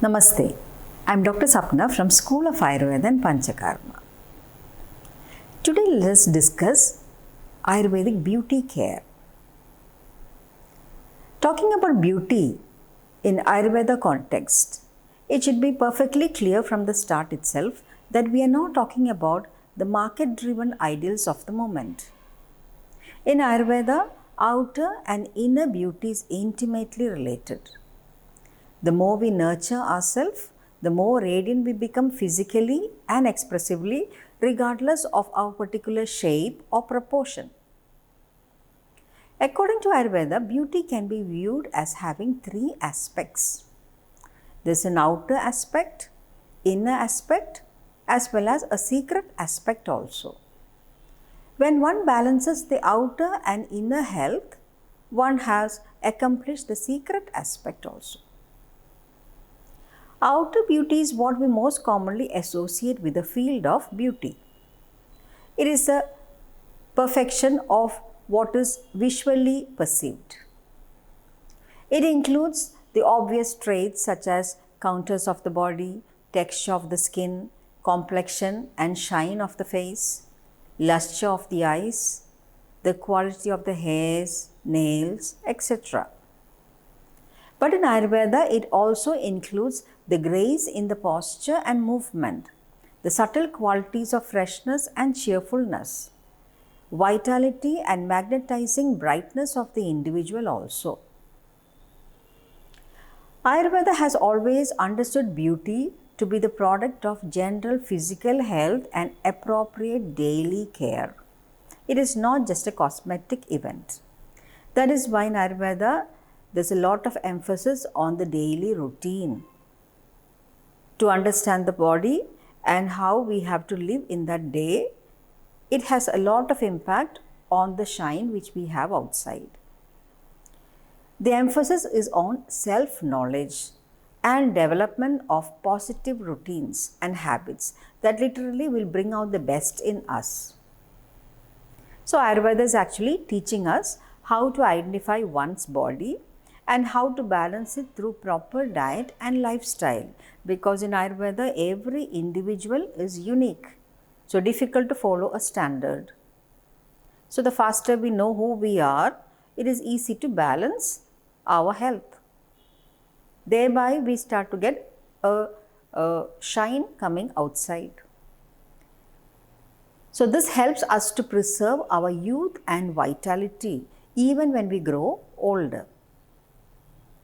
Namaste. I am Dr. Sapna from School of Ayurveda and Panchakarma. Today let's discuss Ayurvedic beauty care. Talking about beauty in Ayurveda context, it should be perfectly clear from the start itself that we are not talking about the market-driven ideals of the moment. In Ayurveda, outer and inner beauty is intimately related. The more we nurture ourselves, the more radiant we become physically and expressively, regardless of our particular shape or proportion. According to Ayurveda, beauty can be viewed as having three aspects. There's an outer aspect, inner aspect, as well as a secret aspect also. When one balances the outer and inner health, one has accomplished the secret aspect also. Outer beauty is what we most commonly associate with the field of beauty. It is the perfection of what is visually perceived. It includes the obvious traits such as contours of the body, texture of the skin, complexion and shine of the face, luster of the eyes, the quality of the hairs, nails, etc. But in Ayurveda, it also includes the grace in the posture and movement, the subtle qualities of freshness and cheerfulness, vitality and magnetizing brightness of the individual also. Ayurveda has always understood beauty to be the product of general physical health and appropriate daily care. It is not just a cosmetic event. That is why in Ayurveda, there's a lot of emphasis on the daily routine to understand the body and how we have to live in that day. It has a lot of impact on the shine which we have outside. The emphasis is on self-knowledge and development of positive routines and habits that literally will bring out the best in us. So Ayurveda is actually teaching us how to identify one's body and how to balance it through proper diet and lifestyle, because in Ayurveda every individual is unique, so difficult to follow a standard. So the faster we know who we are, it is easy to balance our health. Thereby we start to get a shine coming outside. So this helps us to preserve our youth and vitality even when we grow older.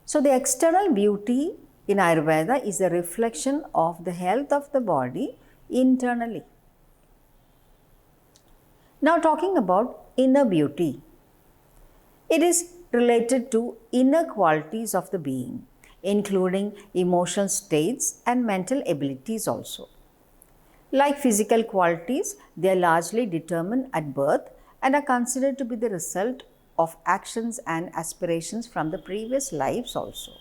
So the external beauty in Ayurveda is a reflection of the health of the body internally. Now talking about inner beauty. It is related to inner qualities of the being, including emotional states and mental abilities also. Like physical qualities, they are largely determined at birth and are considered to be the result of actions and aspirations from the previous lives also.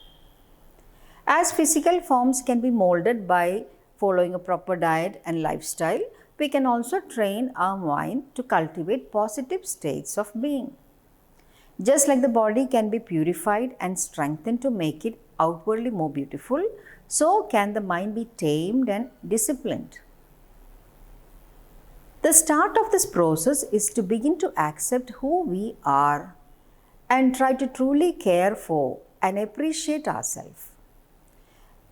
As physical forms can be molded by following a proper diet and lifestyle, we can also train our mind to cultivate positive states of being. Just like the body can be purified and strengthened to make it outwardly more beautiful, so can the mind be tamed and disciplined. The start of this process is to begin to accept who we are and try to truly care for and appreciate ourselves.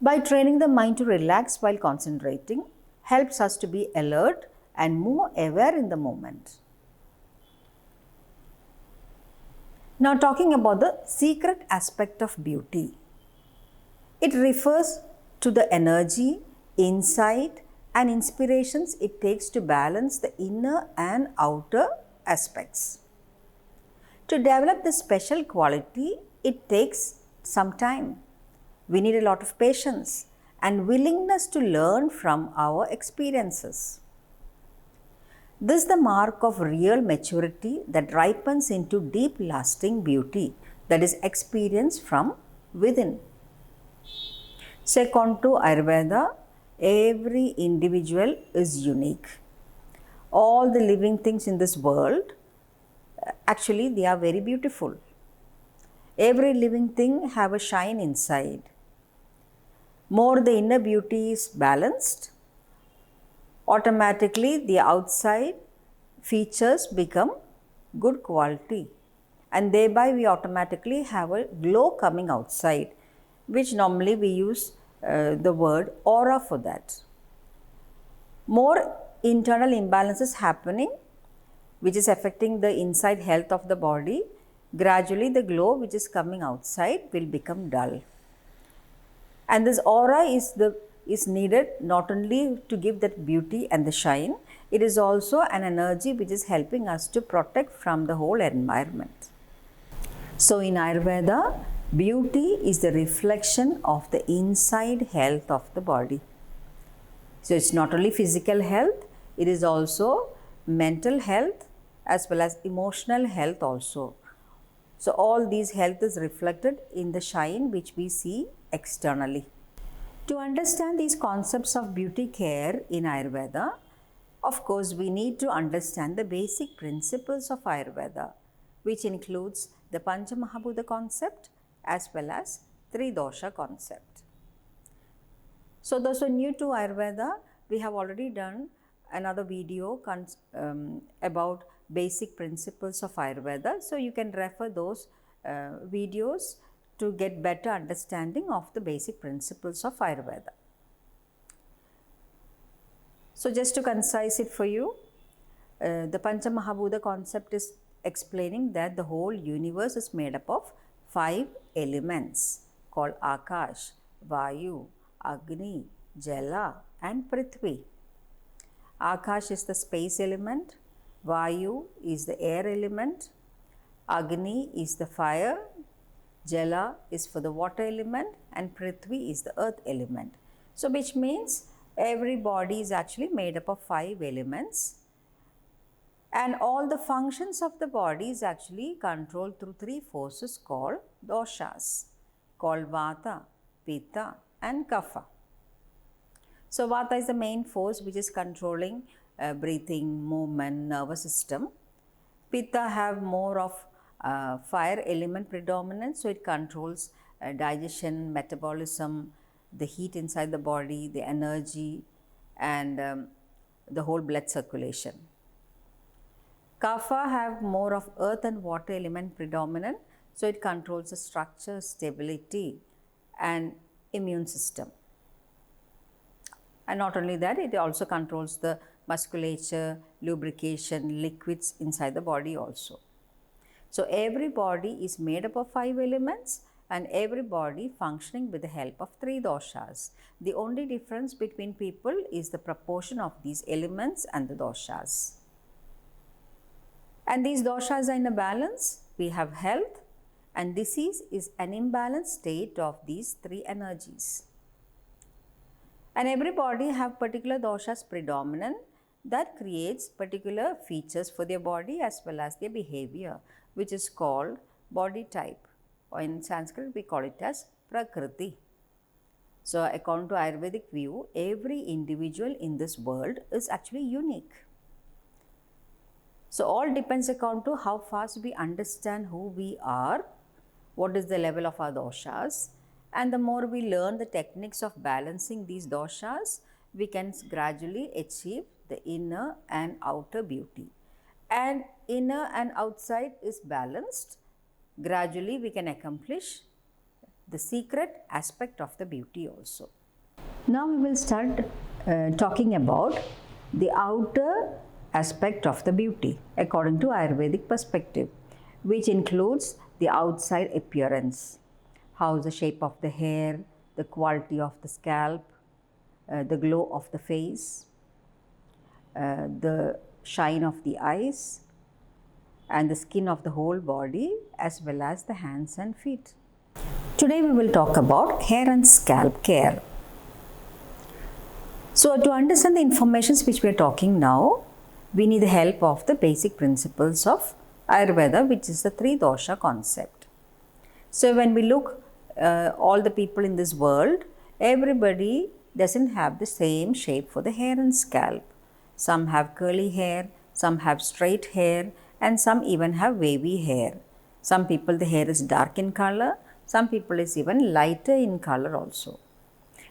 By training the mind to relax while concentrating, helps us to be alert and more aware in the moment. Now talking about the secret aspect of beauty. It refers to the energy, insight, and inspirations it takes to balance the inner and outer aspects. To develop this special quality, it takes some time. We need a lot of patience and willingness to learn from our experiences. This is the mark of real maturity that ripens into deep lasting beauty that is experienced from within. According to Ayurveda, every individual is unique. All the living things in this world, actually they are very beautiful. Every living thing have a shine inside. More the inner beauty is balanced, automatically the outside features become good quality, and thereby we automatically have a glow coming outside, which normally we use the word aura for that. More internal imbalances happening, which is affecting the inside health of the body, gradually the glow which is coming outside will become dull. And this aura is needed not only to give that beauty and the shine, it is also an energy which is helping us to protect from the whole environment. So in Ayurveda, beauty is the reflection of the inside health of the body. So it's not only physical health, it is also mental health as well as emotional health also. So all these health is reflected in the shine which we see externally. To understand these concepts of beauty care in Ayurveda, of course we need to understand the basic principles of Ayurveda, which includes the Pancha Mahabhuta concept as well as Three Dosha concept. So those who are new to Ayurveda, we have already done another video about basic principles of Ayurveda. So you can refer those videos to get better understanding of the basic principles of Ayurveda. So just to concise it for you, the Pancha Mahabhuta concept is explaining that the whole universe is made up of 5 elements called Akash, Vayu, Agni, Jala and Prithvi. Akash is the space element, Vayu is the air element, Agni is the fire, Jala is for the water element and Prithvi is the earth element. So which means every body is actually made up of 5 elements, and all the functions of the body is actually controlled through 3 forces called doshas, called Vata, Pitta and Kapha. So Vata is the main force which is controlling breathing, movement, nervous system. Pitta have more of fire element predominance, so it controls digestion, metabolism, the heat inside the body, the energy and the whole blood circulation. Kapha have more of earth and water element predominant, so it controls the structure, stability and immune system. And not only that, it also controls the musculature, lubrication, liquids inside the body also. So every body is made up of 5 elements and every body functioning with the help of 3 doshas. The only difference between people is the proportion of these elements and the doshas. And these doshas are in a balance. We have health and disease is an imbalanced state of these 3 energies. And every body have particular doshas predominant that creates particular features for their body as well as their behavior, which is called body type, or in Sanskrit we call it as Prakriti. So according to Ayurvedic view, every individual in this world is actually unique. So all depends according to how fast we understand who we are, what is the level of our doshas, and the more we learn the techniques of balancing these doshas, we can gradually achieve the inner and outer beauty. And inner and outside is balanced, gradually we can accomplish the secret aspect of the beauty also. Now we will start talking about the outer aspect of the beauty according to Ayurvedic perspective, which includes the outside appearance, how the shape of the hair, the quality of the scalp, the glow of the face, the shine of the eyes and the skin of the whole body as well as the hands and feet. Today we will talk about hair and scalp care. So to understand the informations which we are talking now, we need the help of the basic principles of Ayurveda, which is the 3 dosha concept. So when we look all the people in this world, everybody doesn't have the same shape for the hair and scalp. Some have curly hair, some have straight hair and some even have wavy hair. Some people the hair is dark in color, some people is even lighter in color also.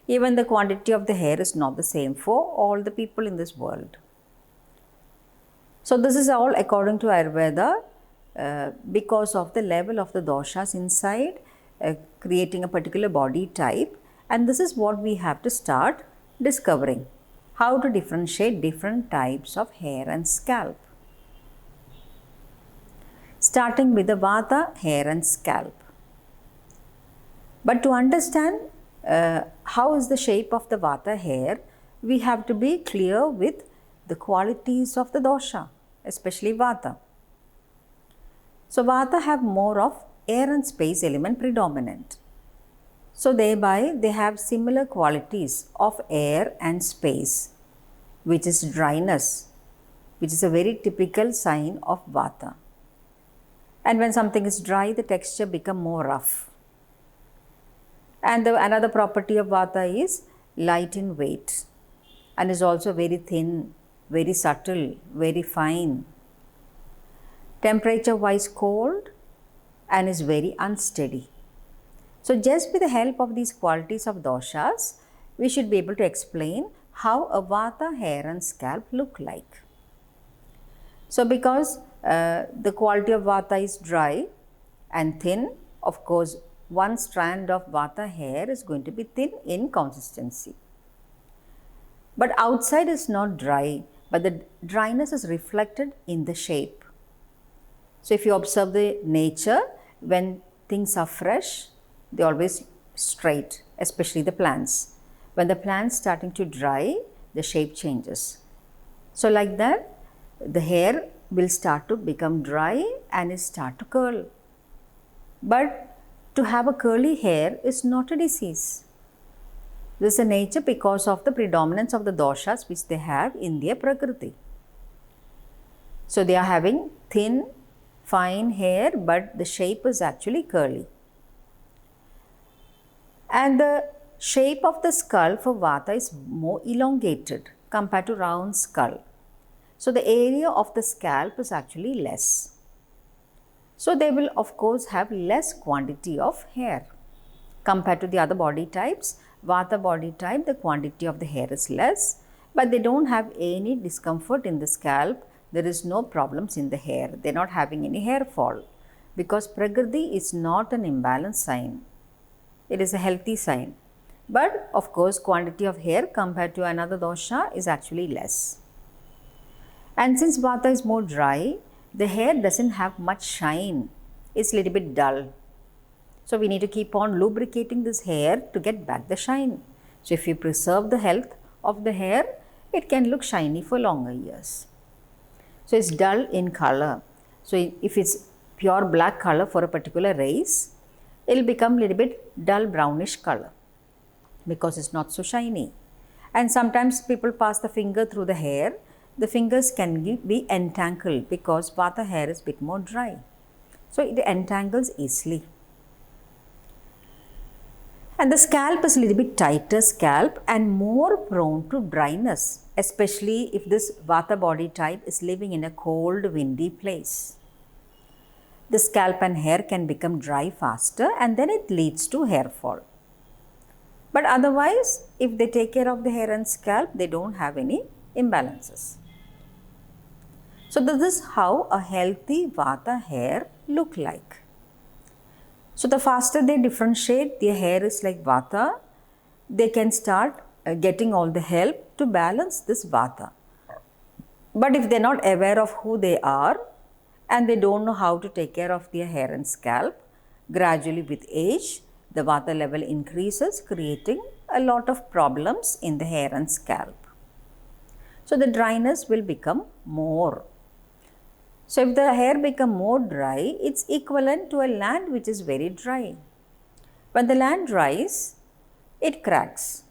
Even the quantity of the hair is not the same for all the people in this world. So this is all according to Ayurveda because of the level of the doshas inside creating a particular body type, and this is what we have to start discovering, how to differentiate different types of hair and scalp. Starting with the Vata hair and scalp. But to understand how is the shape of the Vata hair, we have to be clear with the qualities of the dosha, especially Vata. So Vata have more of air and space element predominant. So thereby they have similar qualities of air and space, which is dryness, which is a very typical sign of Vata. And when something is dry, the texture becomes more rough. And another property of Vata is light in weight and is also very thin, very subtle, very fine. Temperature wise cold and is very unsteady. So just with the help of these qualities of doshas, we should be able to explain how a Vata hair and scalp look like. So because the quality of Vata is dry and thin, of course, one strand of Vata hair is going to be thin in consistency. But outside is not dry, but the dryness is reflected in the shape. So if you observe the nature, when things are fresh, they are always straight, especially the plants. When the plants starting to dry, the shape changes. So like that, the hair will start to become dry and it start to curl. But to have a curly hair is not a disease. This is a nature because of the predominance of the doshas which they have in their prakriti. So they are having thin, fine hair, but the shape is actually curly. And the shape of the skull for Vata is more elongated compared to round skull. So the area of the scalp is actually less. So they will of course have less quantity of hair. Compared to the other body types, Vata body type, the quantity of the hair is less, but they don't have any discomfort in the scalp. There is no problems in the hair. They're not having any hair fall because Prakriti is not an imbalanced sign. It is a healthy sign. But of course, quantity of hair compared to another dosha is actually less. And since Vata is more dry, the hair doesn't have much shine. It's a little bit dull. So we need to keep on lubricating this hair to get back the shine. So if you preserve the health of the hair, it can look shiny for longer years. So it's dull in color. So if it's pure black color for a particular race, it will become a little bit dull brownish color because it's not so shiny. And sometimes people pass the finger through the hair. The fingers can be entangled because Vata hair is a bit more dry. So it entangles easily. And the scalp is a little bit tighter scalp and more prone to dryness, especially if this Vata body type is living in a cold, windy place. The scalp and hair can become dry faster and then it leads to hair fall. But otherwise, if they take care of the hair and scalp, they don't have any imbalances. So this is how a healthy Vata hair look like. So the faster they differentiate, their hair is like Vata, they can start getting all the help to balance this Vata. But if they're not aware of who they are and they don't know how to take care of their hair and scalp, gradually with age, the Vata level increases, creating a lot of problems in the hair and scalp. So the dryness will become more. So if the hair become more dry, it's equivalent to a land which is very dry. When the land dries, it cracks.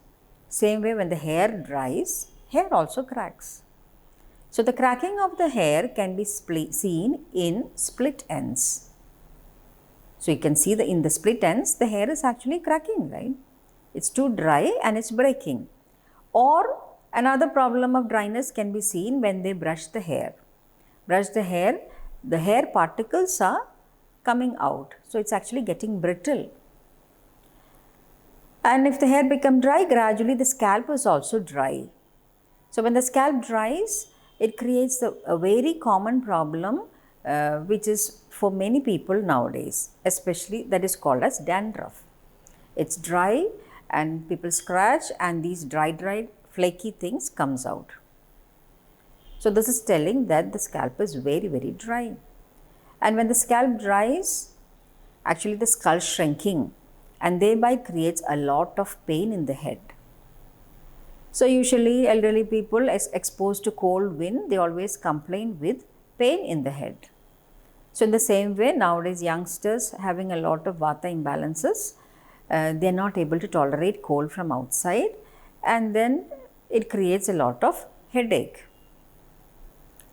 Same way when the hair dries, hair also cracks. So the cracking of the hair can be seen in split ends. So you can see that in the split ends, the hair is actually cracking, right? It's too dry and it's breaking. Or another problem of dryness can be seen when they brush the hair. Brush the hair particles are coming out. So it's actually getting brittle. And if the hair become dry, gradually the scalp is also dry. So when the scalp dries, it creates a very common problem which is for many people nowadays, especially that is called as dandruff. It's dry and people scratch and these dry flaky things comes out. So this is telling that the scalp is very dry. And when the scalp dries, actually the skull shrinking and thereby creates a lot of pain in the head. So usually elderly people exposed to cold wind, they always complain with pain in the head. So in the same way, nowadays youngsters having a lot of vata imbalances, they are not able to tolerate cold from outside and then it creates a lot of headache.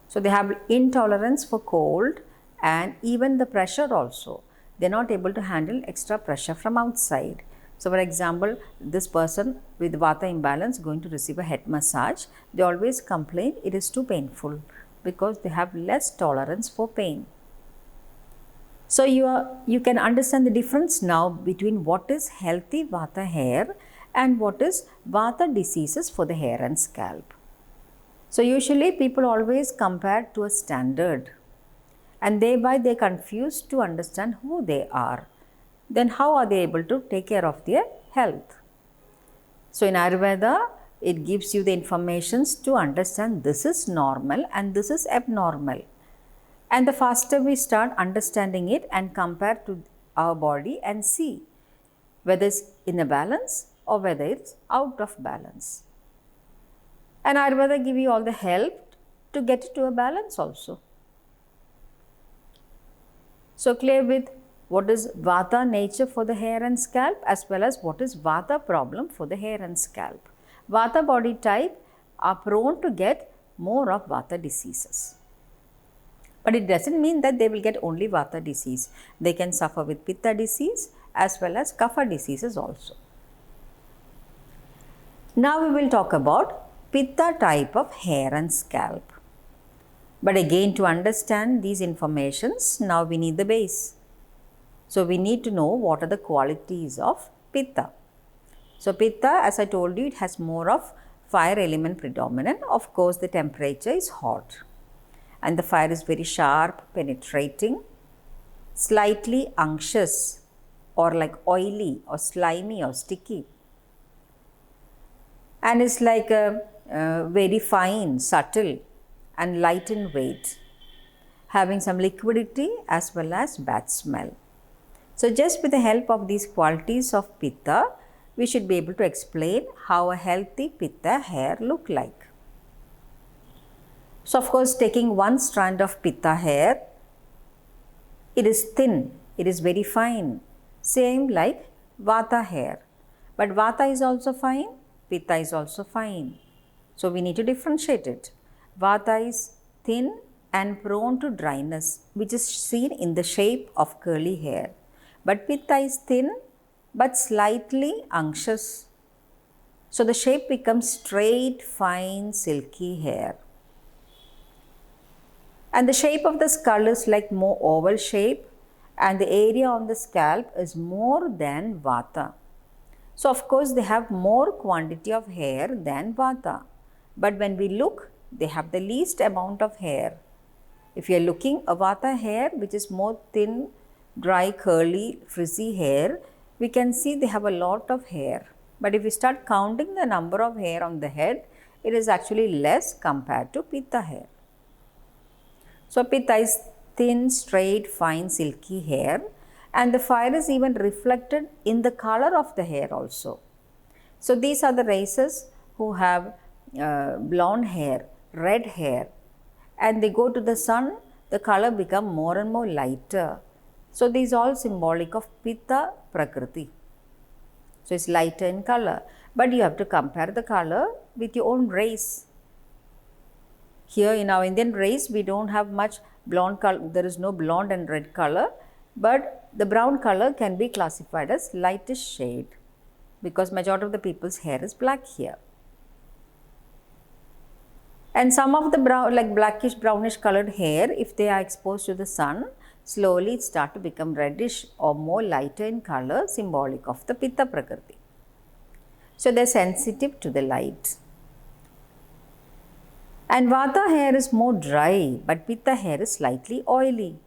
So they have intolerance for cold and even the pressure also. They are not able to handle extra pressure from outside. So for example, this person with vata imbalance going to receive a head massage, they always complain it is too painful because they have less tolerance for pain. So you can understand the difference now between what is healthy vata hair and what is vata diseases for the hair and scalp. So usually people always compare to a standard and thereby they are confused to understand who they are. Then how are they able to take care of their health? So in Ayurveda, it gives you the informations to understand this is normal and this is abnormal. And the faster we start understanding it and compare to our body and see whether it's in a balance or whether it's out of balance. And Ayurveda give you all the help to get it to a balance also. So clear with what is vata nature for the hair and scalp as well as what is vata problem for the hair and scalp. Vata body type are prone to get more of vata diseases. But it doesn't mean that they will get only vata disease. They can suffer with pitta disease as well as kapha diseases also. Now we will talk about pitta type of hair and scalp. But again, to understand these informations, now we need the base. So we need to know what are the qualities of pitta. So pitta, as I told you, it has more of fire element predominant. Of course, the temperature is hot and the fire is very sharp, penetrating, slightly unctuous or like oily or slimy or sticky. And it's like very fine, subtle and light in weight, having some liquidity as well as bad smell. So just with the help of these qualities of pitta, we should be able to explain how a healthy pitta hair look like. So of course, taking one strand of pitta hair, it is thin, it is very fine, same like vata hair. But vata is also fine, pitta is also fine. So we need to differentiate it. Vata is thin and prone to dryness, which is seen in the shape of curly hair. But pitta is thin but slightly unctuous. So the shape becomes straight, fine, silky hair. And the shape of the skull is like more oval shape and the area on the scalp is more than vata. So of course they have more quantity of hair than vata. But when we look, they have the least amount of hair. If you are looking a vata hair which is more thin, dry, curly, frizzy hair, we can see they have a lot of hair. But if we start counting the number of hair on the head, it is actually less compared to pitta hair. So pitta is thin, straight, fine, silky hair and the fire is even reflected in the color of the hair also. So these are the races who have blonde hair, red hair, and they go to the sun, the color become more and more lighter. So these are all symbolic of pitta prakriti. So it's lighter in color, but you have to compare the color with your own race. Here in our Indian race, we don't have much blonde color, there is no blonde and red color, but the brown color can be classified as lightish shade because majority of the people's hair is black here. And some of the brown, like blackish brownish colored hair, if they are exposed to the sun, slowly it start to become reddish or more lighter in color, symbolic of the pitta prakriti. So they're sensitive to the light. And Vata hair is more dry, but Pitta hair is slightly oily.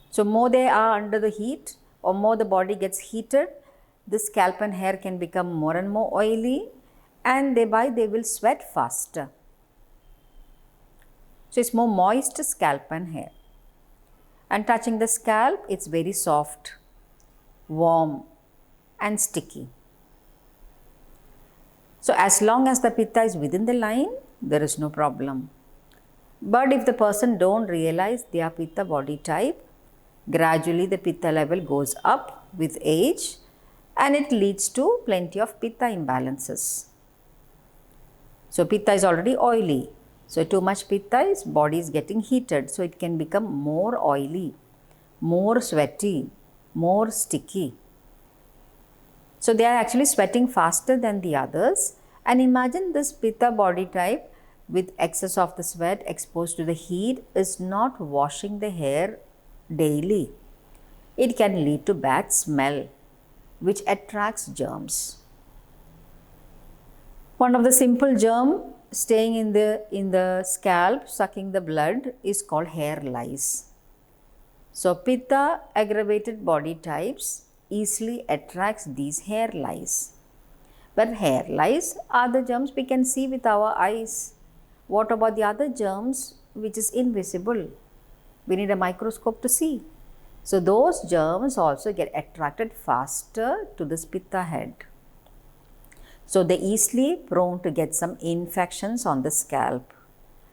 So more they are under the heat or more the body gets heated, the scalp and hair can become more and more oily, and thereby they will sweat faster. So it's more moist scalp and hair. And touching the scalp, it's very soft, warm and sticky. So as long as the Pitta is within the line, there is no problem. But if the person don't realize their Pitta body type, gradually the Pitta level goes up with age and it leads to plenty of Pitta imbalances. So Pitta is already oily. So too much Pitta is body is getting heated. So it can become more oily, more sweaty, more sticky. So they are actually sweating faster than the others. And imagine this Pitta body type with excess of the sweat exposed to the heat is not washing the hair daily. It can lead to bad smell, which attracts germs. One of the simple germ staying in the scalp, sucking the blood, is called hair lice. So Pitta aggravated body types easily attracts these hair lice. But hair lice are the germs we can see with our eyes. What about the other germs which is invisible? We need a microscope to see. So those germs also get attracted faster to this Pitta head. So they easily prone to get some infections on the scalp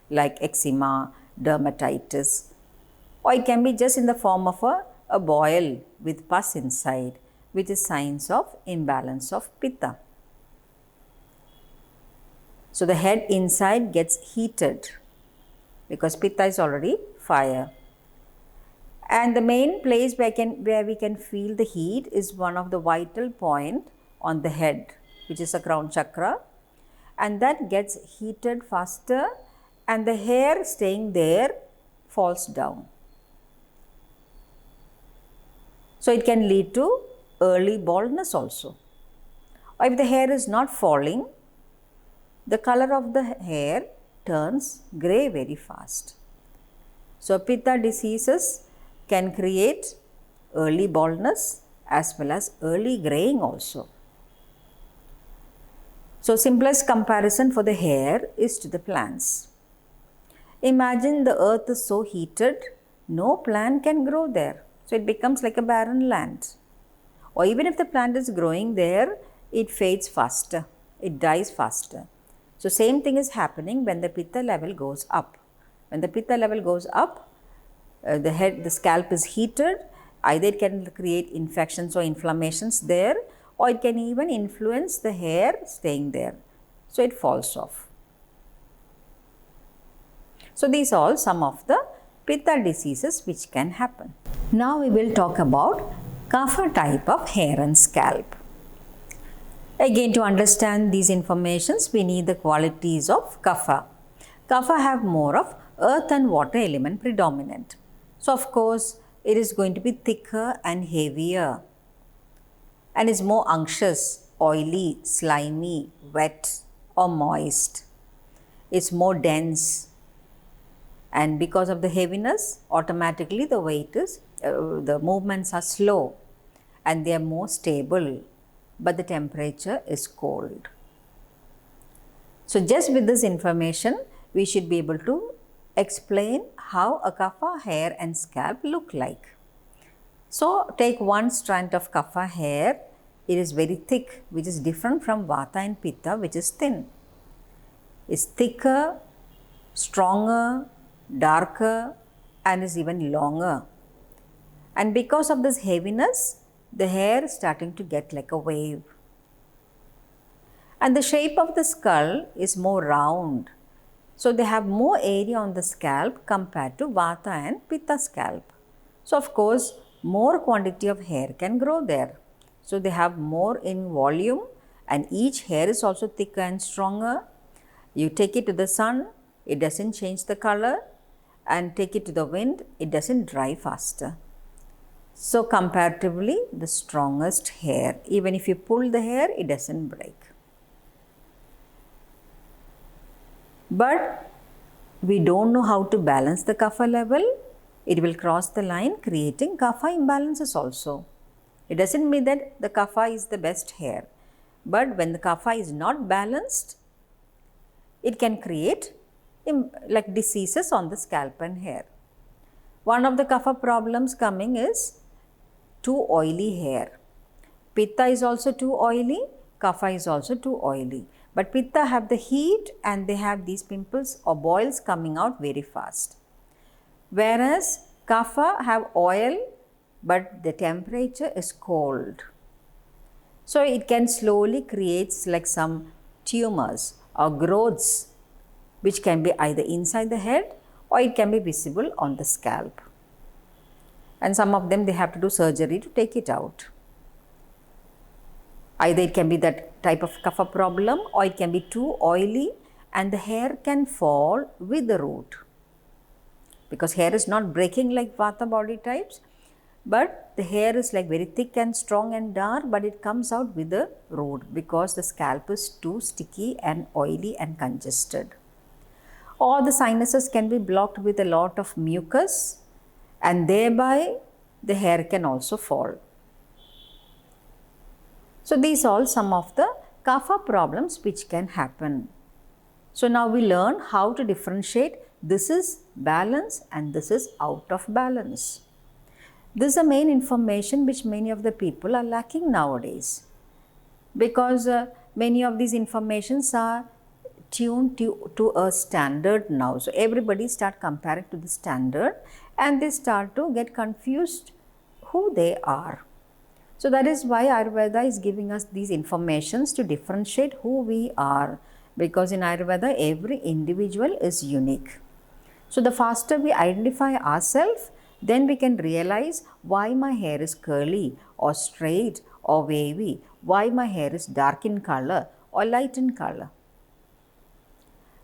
like eczema, dermatitis, or it can be just in the form of a boil with pus inside, which is signs of imbalance of Pitta. So the head inside gets heated because Pitta is already fire. And the main place where we can feel the heat is one of the vital point on the head, which is a crown chakra, and that gets heated faster and the hair staying there falls down. So it can lead to early baldness also. Or if the hair is not falling, the color of the hair turns grey very fast. So Pitta diseases can create early baldness as well as early graying also. So simplest comparison for the hair is to the plants. Imagine the earth is so heated, no plant can grow there. So it becomes like a barren land. Or even if the plant is growing there, it fades faster, it dies faster. So same thing is happening when the Pitta level goes up. When the Pitta level goes up, the scalp is heated, either it can create infections or inflammations there, or it can even influence the hair staying there. So it falls off. So these are all some of the Pitta diseases which can happen. Now we will talk about Kapha type of hair and scalp. Again, to understand these informations, we need the qualities of Kapha. Kapha have more of earth and water element predominant. So of course, it is going to be thicker and heavier and is more unctuous, oily, slimy, wet or moist. It's more dense, and because of the heaviness, automatically the weight is, the movements are slow and they are more stable, but the temperature is cold. So just with this information, we should be able to explain how a Kapha hair and scalp look like. So take one strand of Kapha hair, it is very thick, which is different from Vata and Pitta, which is thin. It's thicker, stronger, darker and is even longer. And because of this heaviness, the hair is starting to get like a wave. And the shape of the skull is more round. So they have more area on the scalp compared to Vata and Pitta scalp. So of course, more quantity of hair can grow there. So they have more in volume and each hair is also thicker and stronger. You take it to the sun, it doesn't change the color, and take it to the wind, it doesn't dry faster. So comparatively, the strongest hair, even if you pull the hair, it doesn't break. But we don't know how to balance the kapha level. It will cross the line creating kapha imbalances also. It doesn't mean that the kapha is the best hair. But when the kapha is not balanced, it can create like diseases on the scalp and hair. One of the kapha problems coming is too oily hair. Pitta is also too oily, kapha is also too oily. But pitta have the heat and they have these pimples or boils coming out very fast. Whereas kapha have oil but the temperature is cold. So it can slowly create like some tumors or growths which can be either inside the head or it can be visible on the scalp. And some of them they have to do surgery to take it out. Either it can be that type of kapha problem or it can be too oily and the hair can fall with the root. Because hair is not breaking like vata body types, but the hair is like very thick and strong and dark, but it comes out with the root because the scalp is too sticky and oily and congested. Or the sinuses can be blocked with a lot of mucus and thereby the hair can also fall. So these are all some of the kapha problems which can happen. So now we learn how to differentiate this is balance and this is out of balance. This is the main information which many of the people are lacking nowadays because many of these informations are tuned to a standard now. So everybody start comparing to the standard and they start to get confused who they are. So that is why Ayurveda is giving us these informations to differentiate who we are, because in Ayurveda every individual is unique. So the faster we identify ourselves, then we can realize why my hair is curly or straight or wavy, why my hair is dark in color or light in color.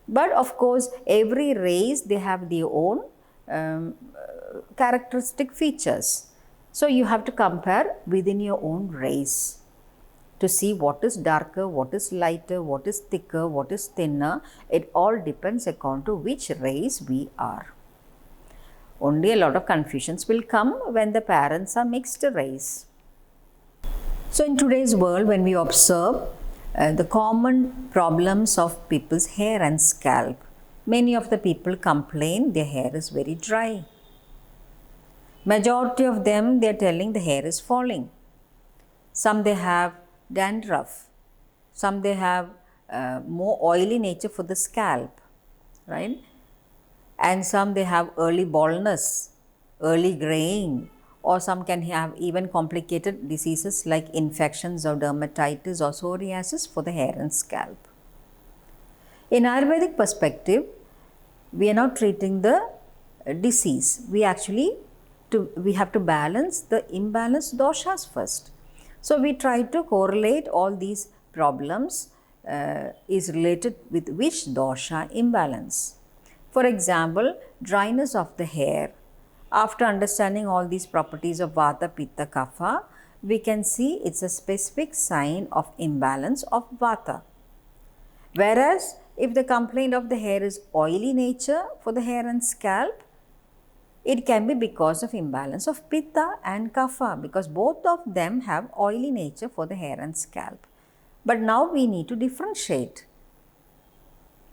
But of course, every race they have their own characteristic features. So you have to compare within your own race to see what is darker, what is lighter, what is thicker, what is thinner. It all depends according to which race we are. Only a lot of confusions will come when the parents are mixed race. So in today's world, when we observe the common problems of people's hair and scalp, many of the people complain their hair is very dry. Majority of them, they are telling the hair is falling. Some they have dandruff. Some they have more oily nature for the scalp, right? And some they have early baldness, early graying, or some can have even complicated diseases like infections or dermatitis or psoriasis for the hair and scalp. In Ayurvedic perspective, we are not treating the disease. We have to balance the imbalanced doshas first. So we try to correlate all these problems is related with which dosha imbalance. For example, dryness of the hair. After understanding all these properties of vata, pitta, kapha, we can see it's a specific sign of imbalance of vata. Whereas if the complaint of the hair is oily nature for the hair and scalp, it can be because of imbalance of pitta and kapha, because both of them have oily nature for the hair and scalp. But now we need to differentiate.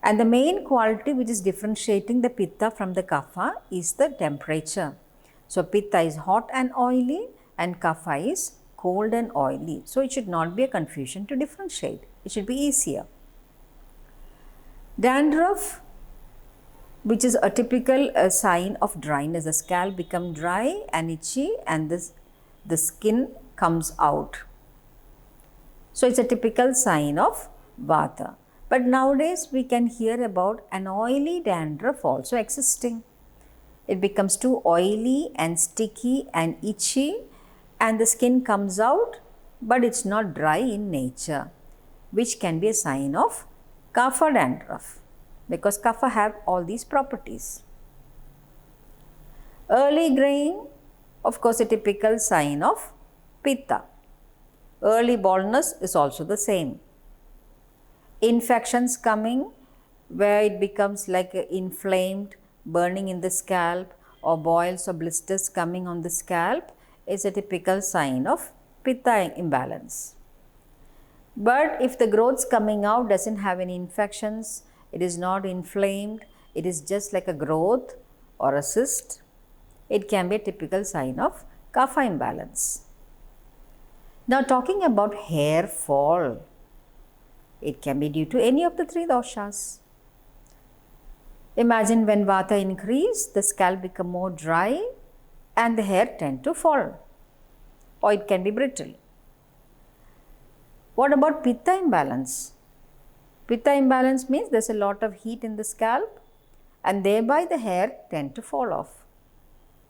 And the main quality which is differentiating the pitta from the kapha is the temperature. So pitta is hot and oily and kapha is cold and oily. So it should not be a confusion to differentiate. It should be easier. Dandruff, which is a typical sign of dryness. The scalp becomes dry and itchy and the skin comes out. So it's a typical sign of vata. But nowadays we can hear about an oily dandruff also existing. It becomes too oily and sticky and itchy and the skin comes out, but it's not dry in nature, which can be a sign of kapha dandruff, because kapha have all these properties. Early graying, of course, a typical sign of pitta. Early baldness is also the same. Infections coming where it becomes like inflamed, burning in the scalp, or boils or blisters coming on the scalp, is a typical sign of pitta imbalance. But if the growths coming out doesn't have any infections, it is not inflamed, it is just like a growth or a cyst, it can be a typical sign of kapha imbalance. Now talking about hair fall, it can be due to any of the three doshas. Imagine when vata increase, the scalp become more dry and the hair tend to fall, or it can be brittle. What about pitta imbalance? Pitta imbalance means there's a lot of heat in the scalp and thereby the hair tend to fall off.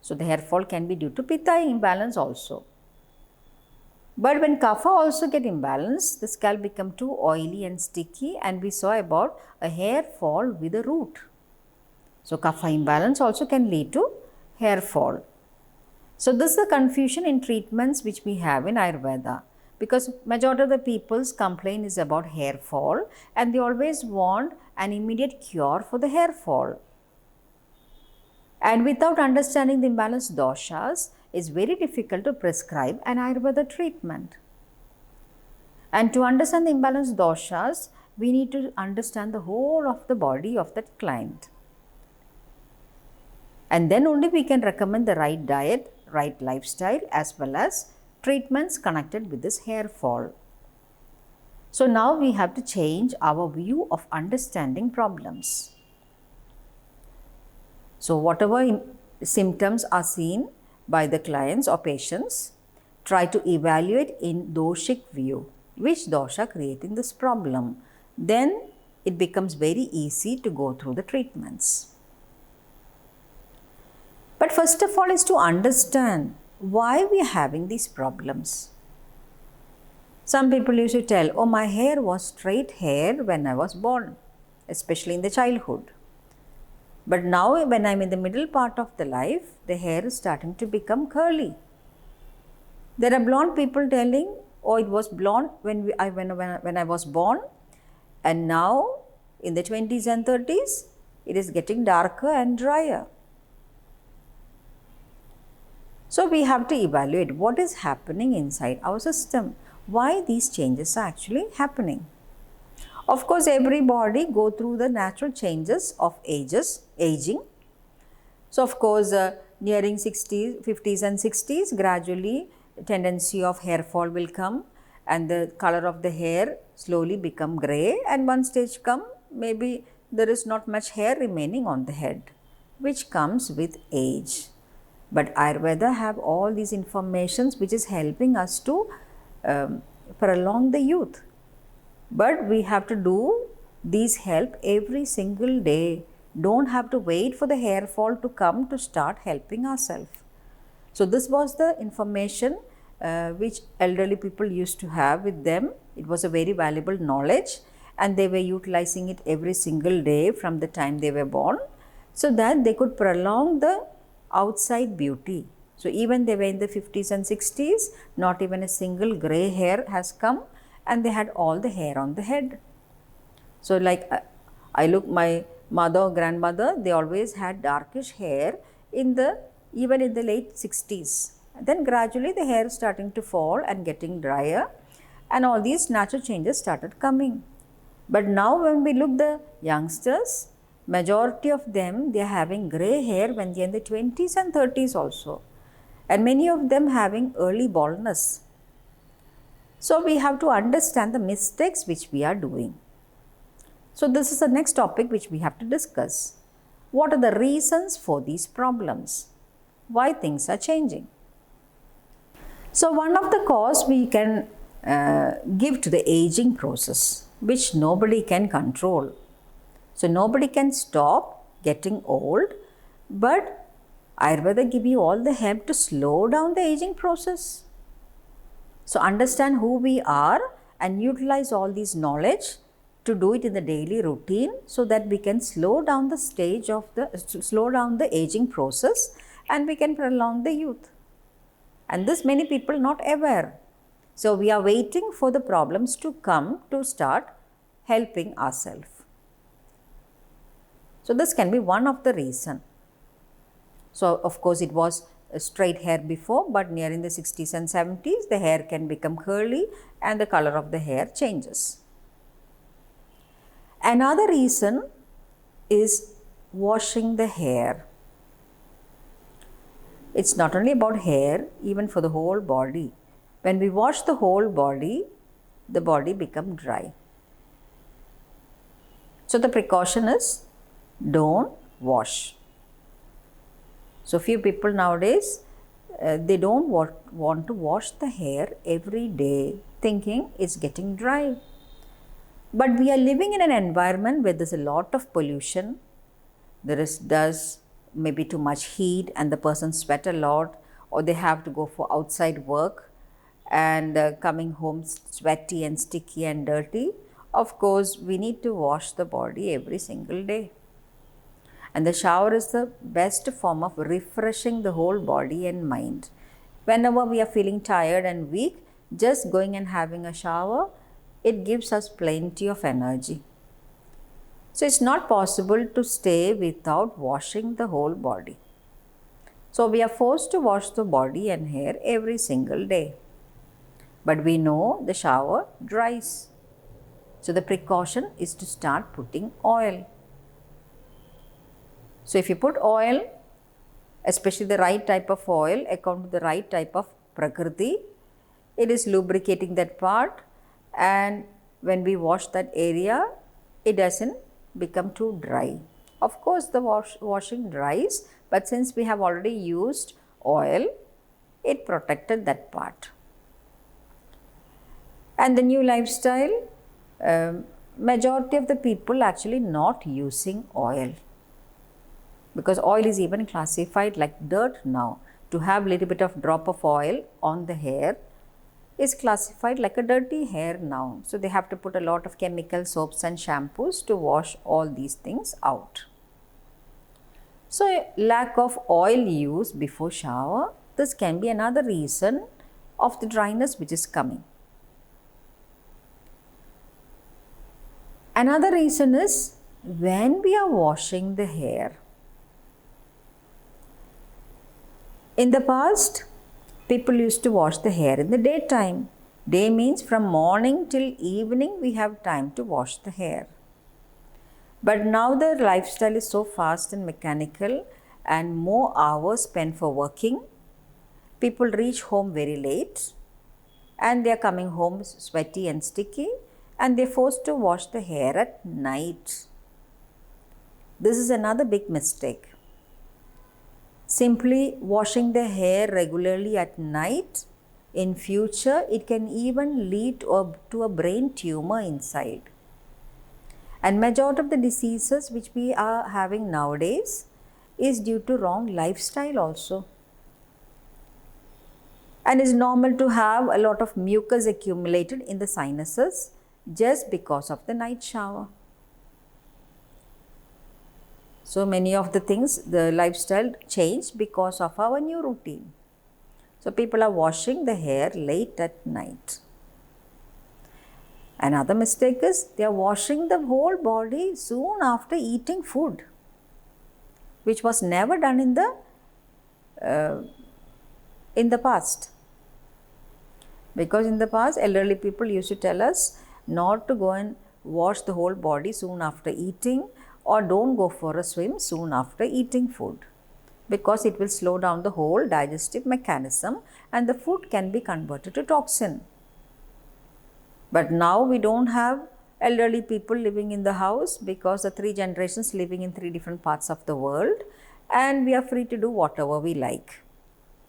So the hair fall can be due to pitta imbalance also. But when kapha also get imbalanced, the scalp become too oily and sticky, and we saw about a hair fall with a root. So kapha imbalance also can lead to hair fall. So this is the confusion in treatments which we have in Ayurveda, because majority of the people's complaint is about hair fall and they always want an immediate cure for the hair fall. And without understanding the imbalanced doshas, it's very difficult to prescribe an Ayurveda treatment. And to understand the imbalanced doshas, we need to understand the whole of the body of that client. And then only we can recommend the right diet, right lifestyle, as well as treatments connected with this hair fall. So now we have to change our view of understanding problems. So whatever symptoms are seen by the clients or patients, try to evaluate in doshic view, which dosha creating this problem. Then it becomes very easy to go through the treatments. But first of all is to understand why we are having these problems. Some people used to tell, oh, my hair was straight hair when I was born, especially in the childhood. But now when I am in the middle part of the life, the hair is starting to become curly. There are blonde people telling, oh, it was blonde when I was born, and now in the 20s and 30s, it is getting darker and drier. So we have to evaluate what is happening inside our system, why these changes are actually happening. Of course, everybody go through the natural changes of aging. So of course, nearing 60s, 50s and 60s, gradually tendency of hair fall will come and the color of the hair slowly become grey, and one stage come, maybe there is not much hair remaining on the head, which comes with age. But Ayurveda have all these informations which is helping us to prolong the youth. But we have to do these help every single day. Don't have to wait for the hair fall to come to start helping ourselves. So this was the information which elderly people used to have with them. It was a very valuable knowledge and they were utilizing it every single day from the time they were born, so that they could prolong the outside beauty. So even they were in the 50s and 60s, not even a single grey hair has come and they had all the hair on the head. So like I look, my mother or grandmother, they always had darkish hair even in the late 60s. Then gradually the hair starting to fall and getting drier, and all these natural changes started coming. But now when we look the youngsters, majority of them, they are having grey hair when they are in the 20s and 30s also, and many of them having early baldness. So we have to understand the mistakes which we are doing. So this is the next topic which we have to discuss. What are the reasons for these problems? Why things are changing? So one of the cause we can give to the aging process, which nobody can control. So nobody can stop getting old, but Ayurveda give you all the help to slow down the aging process. So understand who we are and utilize all these knowledge to do it in the daily routine, so that we can slow down the aging process and we can prolong the youth. And this many people not aware. So we are waiting for the problems to come to start helping ourselves. So this can be one of the reason. So of course it was straight hair before, but nearing the 60s and 70s the hair can become curly and the color of the hair changes. Another reason is washing the hair. It's not only about hair, even for the whole body. When we wash the whole body, the body becomes dry. So the precaution is don't wash. So few people nowadays, they don't want to wash the hair every day thinking it's getting dry. But we are living in an environment where there's a lot of pollution. There is maybe too much heat and the person sweat a lot, or they have to go for outside work and coming home sweaty and sticky and dirty. Of course, we need to wash the body every single day. And the shower is the best form of refreshing the whole body and mind. Whenever we are feeling tired and weak, just going and having a shower, it gives us plenty of energy. So it's not possible to stay without washing the whole body. So we are forced to wash the body and hair every single day. But we know the shower dries. So the precaution is to start putting oil. So if you put oil, especially the right type of oil, according to the right type of prakriti, it is lubricating that part, and when we wash that area, it doesn't become too dry. Of course, the washing dries, but since we have already used oil, it protected that part. And the new lifestyle, majority of the people actually not using oil, because oil is even classified like dirt now. To have little bit of drop of oil on the hair is classified like a dirty hair now. So they have to put a lot of chemical soaps and shampoos to wash all these things out. So lack of oil use before shower, this can be another reason of the dryness which is coming. Another reason is when we are washing the hair. In the past, people used to wash the hair in the daytime. Day means from morning till evening we have time to wash the hair. But now the lifestyle is so fast and mechanical and more hours spent for working. People reach home very late and they are coming home sweaty and sticky, and they are forced to wash the hair at night. This is another big mistake. Simply washing the hair regularly at night, in future it can even lead to a brain tumor inside. And majority of the diseases which we are having nowadays is due to wrong lifestyle also. And it's normal to have a lot of mucus accumulated in the sinuses just because of the night shower. So many of the things, the lifestyle changed because of our new routine. So people are washing the hair late at night. Another mistake is they are washing the whole body soon after eating food, which was never done in the past. Because in the past, elderly people used to tell us not to go and wash the whole body soon after eating, or don't go for a swim soon after eating food, because it will slow down the whole digestive mechanism and the food can be converted to toxin. But now we don't have elderly people living in the house because the 3 generations living in 3 different parts of the world, and we are free to do whatever we like.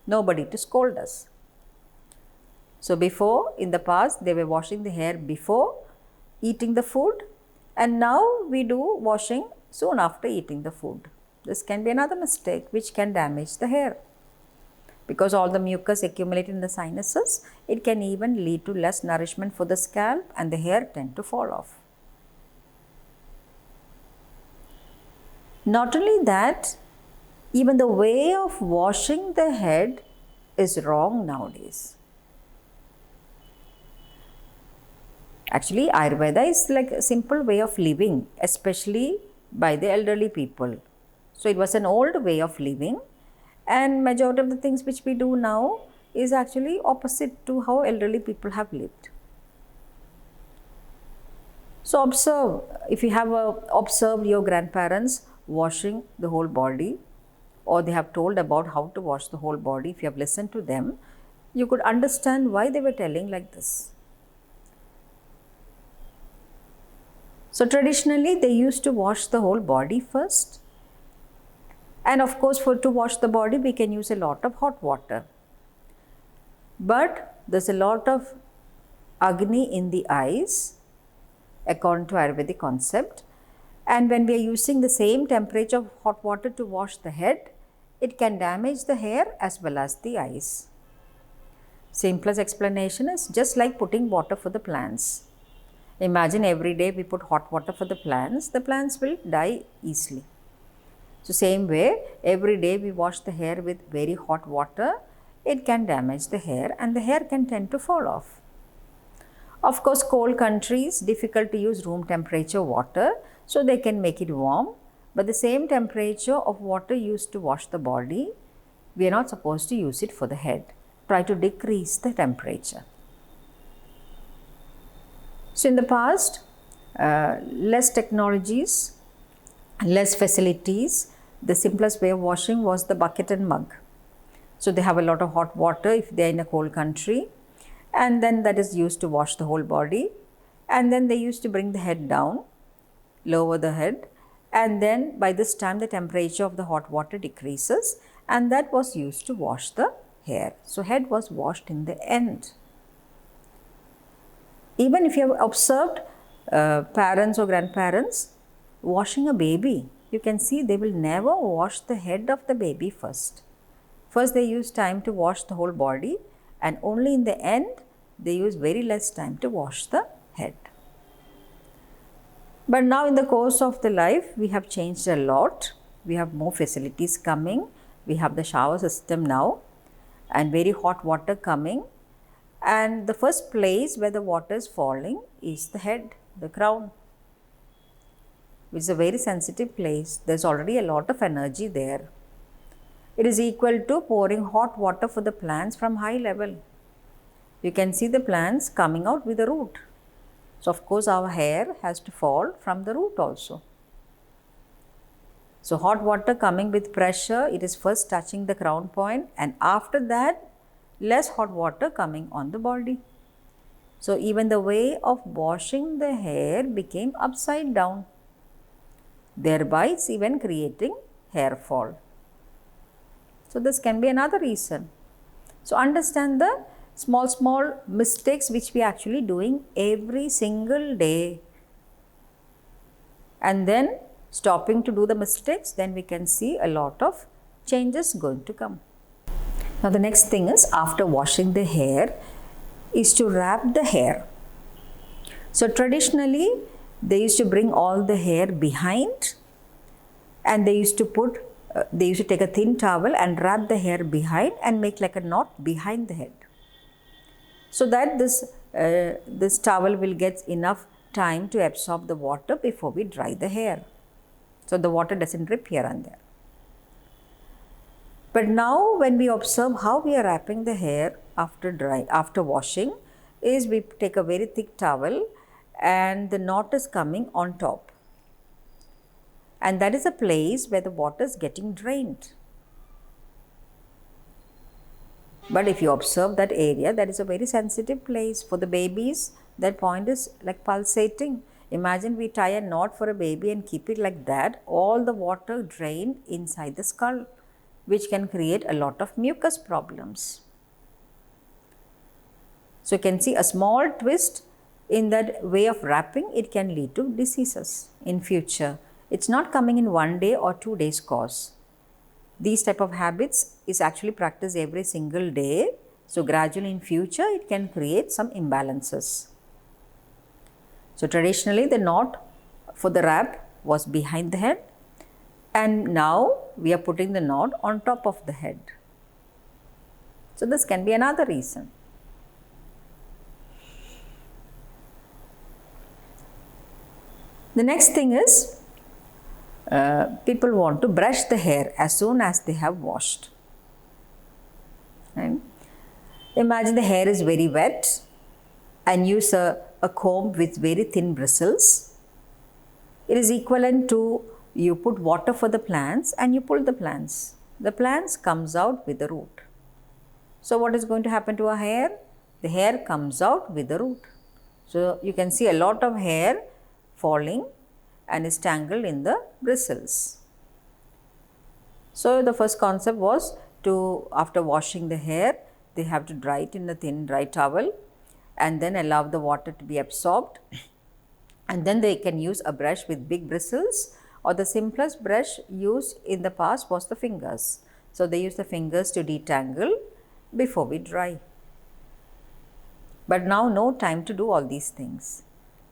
Nobody to scold us. So before, in the past, they were washing the hair before eating the food, and now we do washing soon after eating the food. This can be another mistake which can damage the hair. Because all the mucus accumulated in the sinuses, it can even lead to less nourishment for the scalp and the hair tend to fall off. Not only that, even the way of washing the head is wrong nowadays. Actually, Ayurveda is like a simple way of living, especially by the elderly people. So it was an old way of living, and majority of the things which we do now is actually opposite to how elderly people have lived. So observe, if you have observed your grandparents washing the whole body, or they have told about how to wash the whole body, if you have listened to them, you could understand why they were telling like this. So traditionally they used to wash the whole body first, and of course to wash the body we can use a lot of hot water. But there's a lot of Agni in the eyes according to Ayurvedic concept, and when we are using the same temperature of hot water to wash the head, it can damage the hair as well as the eyes. Simplest explanation is just like putting water for the plants. Imagine every day we put hot water for the plants will die easily. So same way, every day we wash the hair with very hot water, it can damage the hair and the hair can tend to fall off. Of course, cold countries, difficult to use room temperature water, so they can make it warm. But the same temperature of water used to wash the body, we are not supposed to use it for the head. Try to decrease the temperature. So in the past, less technologies, less facilities, the simplest way of washing was the bucket and mug. So they have a lot of hot water if they are in a cold country, and then that is used to wash the whole body, and then they used to bring the head down, lower the head, and then by this time the temperature of the hot water decreases, and that was used to wash the hair. So head was washed in the end. Even if you have observed parents or grandparents washing a baby, you can see they will never wash the head of the baby first. First they use time to wash the whole body, and only in the end they use very less time to wash the head. But now in the course of the life we have changed a lot. We have more facilities coming. We have the shower system now and very hot water coming. And the first place where the water is falling is the head, the crown, which is a very sensitive place. There's already a lot of energy there. It is equal to pouring hot water for the plants from high level. You can see the plants coming out with the root. So of course our hair has to fall from the root also. So hot water coming with pressure, it is first touching the crown point, and after that less hot water coming on the body. So even the way of washing the hair became upside down, thereby it's even creating hair fall. So this can be another reason. So understand the small mistakes which we are actually doing every single day, and then stopping to do the mistakes, then we can see a lot of changes going to come. Now the next thing is, after washing the hair, is to wrap the hair. So traditionally they used to bring all the hair behind, and they used to take a thin towel and wrap the hair behind and make like a knot behind the head, so that this towel will get enough time to absorb the water before we dry the hair, so the water doesn't drip here and there. But now when we observe how we are wrapping the hair after washing, is we take a very thick towel and the knot is coming on top, and that is a place where the water is getting drained. But if you observe that area, that is a very sensitive place. For the babies, that point is like pulsating. Imagine we tie a knot for a baby and keep it like that, all the water drained inside the skull, which can create a lot of mucus problems. So you can see a small twist in that way of wrapping, it can lead to diseases in future. It's not coming in 1 day or 2 days course. These type of habits is actually practiced every single day. So gradually in future, it can create some imbalances. So traditionally the knot for the wrap was behind the head, and now we are putting the knot on top of the head. So this can be another reason. The next thing is, people want to brush the hair as soon as they have washed. Right? Imagine the hair is very wet and use a comb with very thin bristles. It is equivalent to you put water for the plants and you pull the plants. The plants comes out with the root. So what is going to happen to our hair? The hair comes out with the root. So you can see a lot of hair falling and is tangled in the bristles. So the first concept was to, after washing the hair, they have to dry it in a thin dry towel and then allow the water to be absorbed, and then they can use a brush with big bristles, or the simplest brush used in the past was the fingers. So they use the fingers to detangle before we dry. But now no time to do all these things.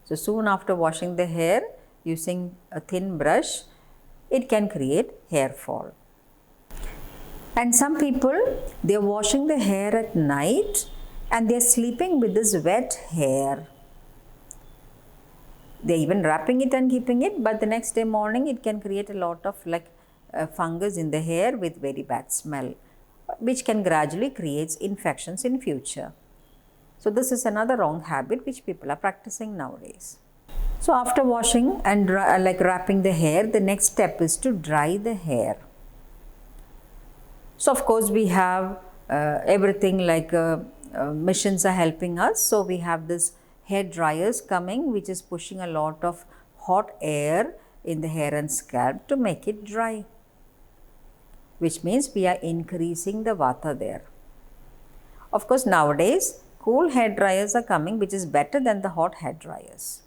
So soon after washing the hair using a thin brush, it can create hair fall. And some people, they are washing the hair at night and they are sleeping with this wet hair. They are even wrapping it and keeping it, but the next day morning it can create a lot of fungus in the hair with very bad smell, which can gradually create infections in future. So this is another wrong habit which people are practicing nowadays. So after washing and wrapping the hair, the next step is to dry the hair. So of course we have everything machines are helping us. So we have this hair dryers coming, which is pushing a lot of hot air in the hair and scalp to make it dry, which means we are increasing the vata there. Of course nowadays cool hair dryers are coming, which is better than the hot hair dryers.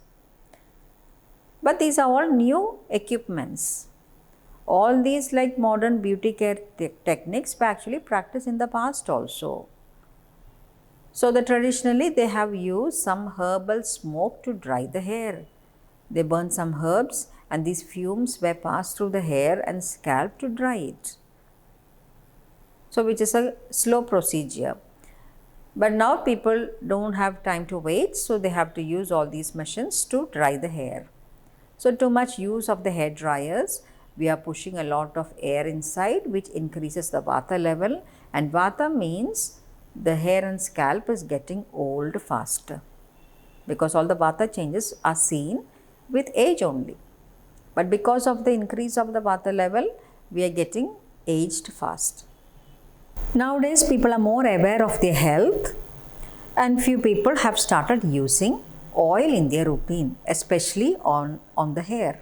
But these are all new equipments. All these modern beauty care techniques were actually practiced in the past also. So traditionally they have used some herbal smoke to dry the hair. They burn some herbs and these fumes were passed through the hair and scalp to dry it. So which is a slow procedure. But now people don't have time to wait, so they have to use all these machines to dry the hair. So too much use of the hair dryers, we are pushing a lot of air inside, which increases the vata level, and vata means the hair and scalp is getting old faster, because all the vata changes are seen with age only. But because of the increase of the vata level, we are getting aged fast. Nowadays people are more aware of their health, and few people have started using oil in their routine, especially on the hair.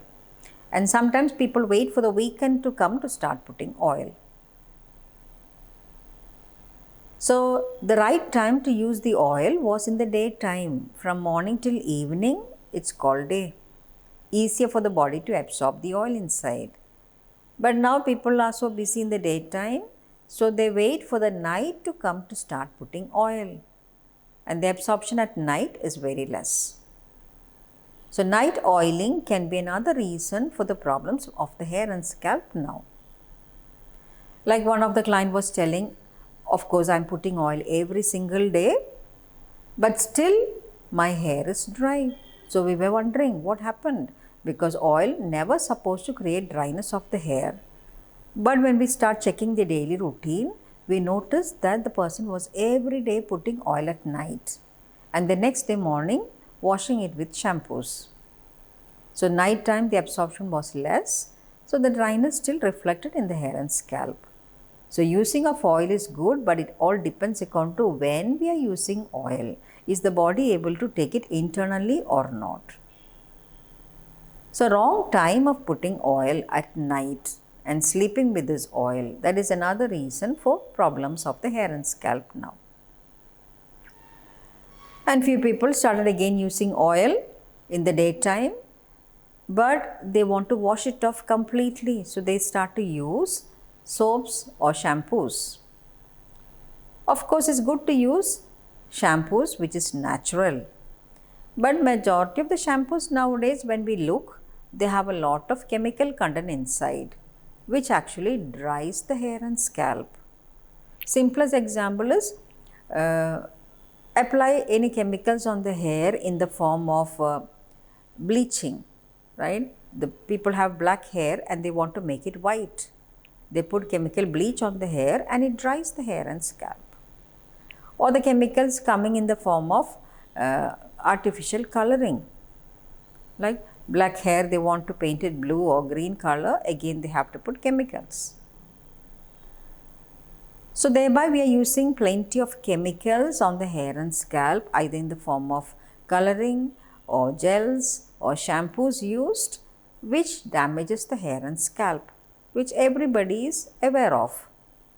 And sometimes people wait for the weekend to come to start putting oil. So the right time to use the oil was in the daytime. From morning till evening, it's called day. Easier for the body to absorb the oil inside. But now people are so busy in the daytime, so they wait for the night to come to start putting oil. And the absorption at night is very less. So night oiling can be another reason for the problems of the hair and scalp now. Like one of the client was telling, of course I'm putting oil every single day, but still my hair is dry. So we were wondering what happened, because oil never supposed to create dryness of the hair. But when we start checking the daily routine, we noticed that the person was every day putting oil at night and the next day morning washing it with shampoos. So night time the absorption was less, so the dryness still reflected in the hair and scalp. So using of oil is good, but it all depends upon to when we are using oil. Is the body able to take it internally or not? So wrong time of putting oil at night and sleeping with this oil, that is another reason for problems of the hair and scalp now. And few people started again using oil in the daytime, but they want to wash it off completely. So they start to use soaps or shampoos. Of course, it's good to use shampoos which is natural. But majority of the shampoos nowadays, when we look, they have a lot of chemical content inside, which actually dries the hair and scalp. Simplest example is apply any chemicals on the hair in the form of bleaching, right? The people have black hair and they want to make it white. They put chemical bleach on the hair and it dries the hair and scalp. Or the chemicals coming in the form of artificial coloring. Like black hair, they want to paint it blue or green color, again they have to put chemicals. So thereby we are using plenty of chemicals on the hair and scalp, either in the form of coloring or gels or shampoos used, which damages the hair and scalp, which everybody is aware of.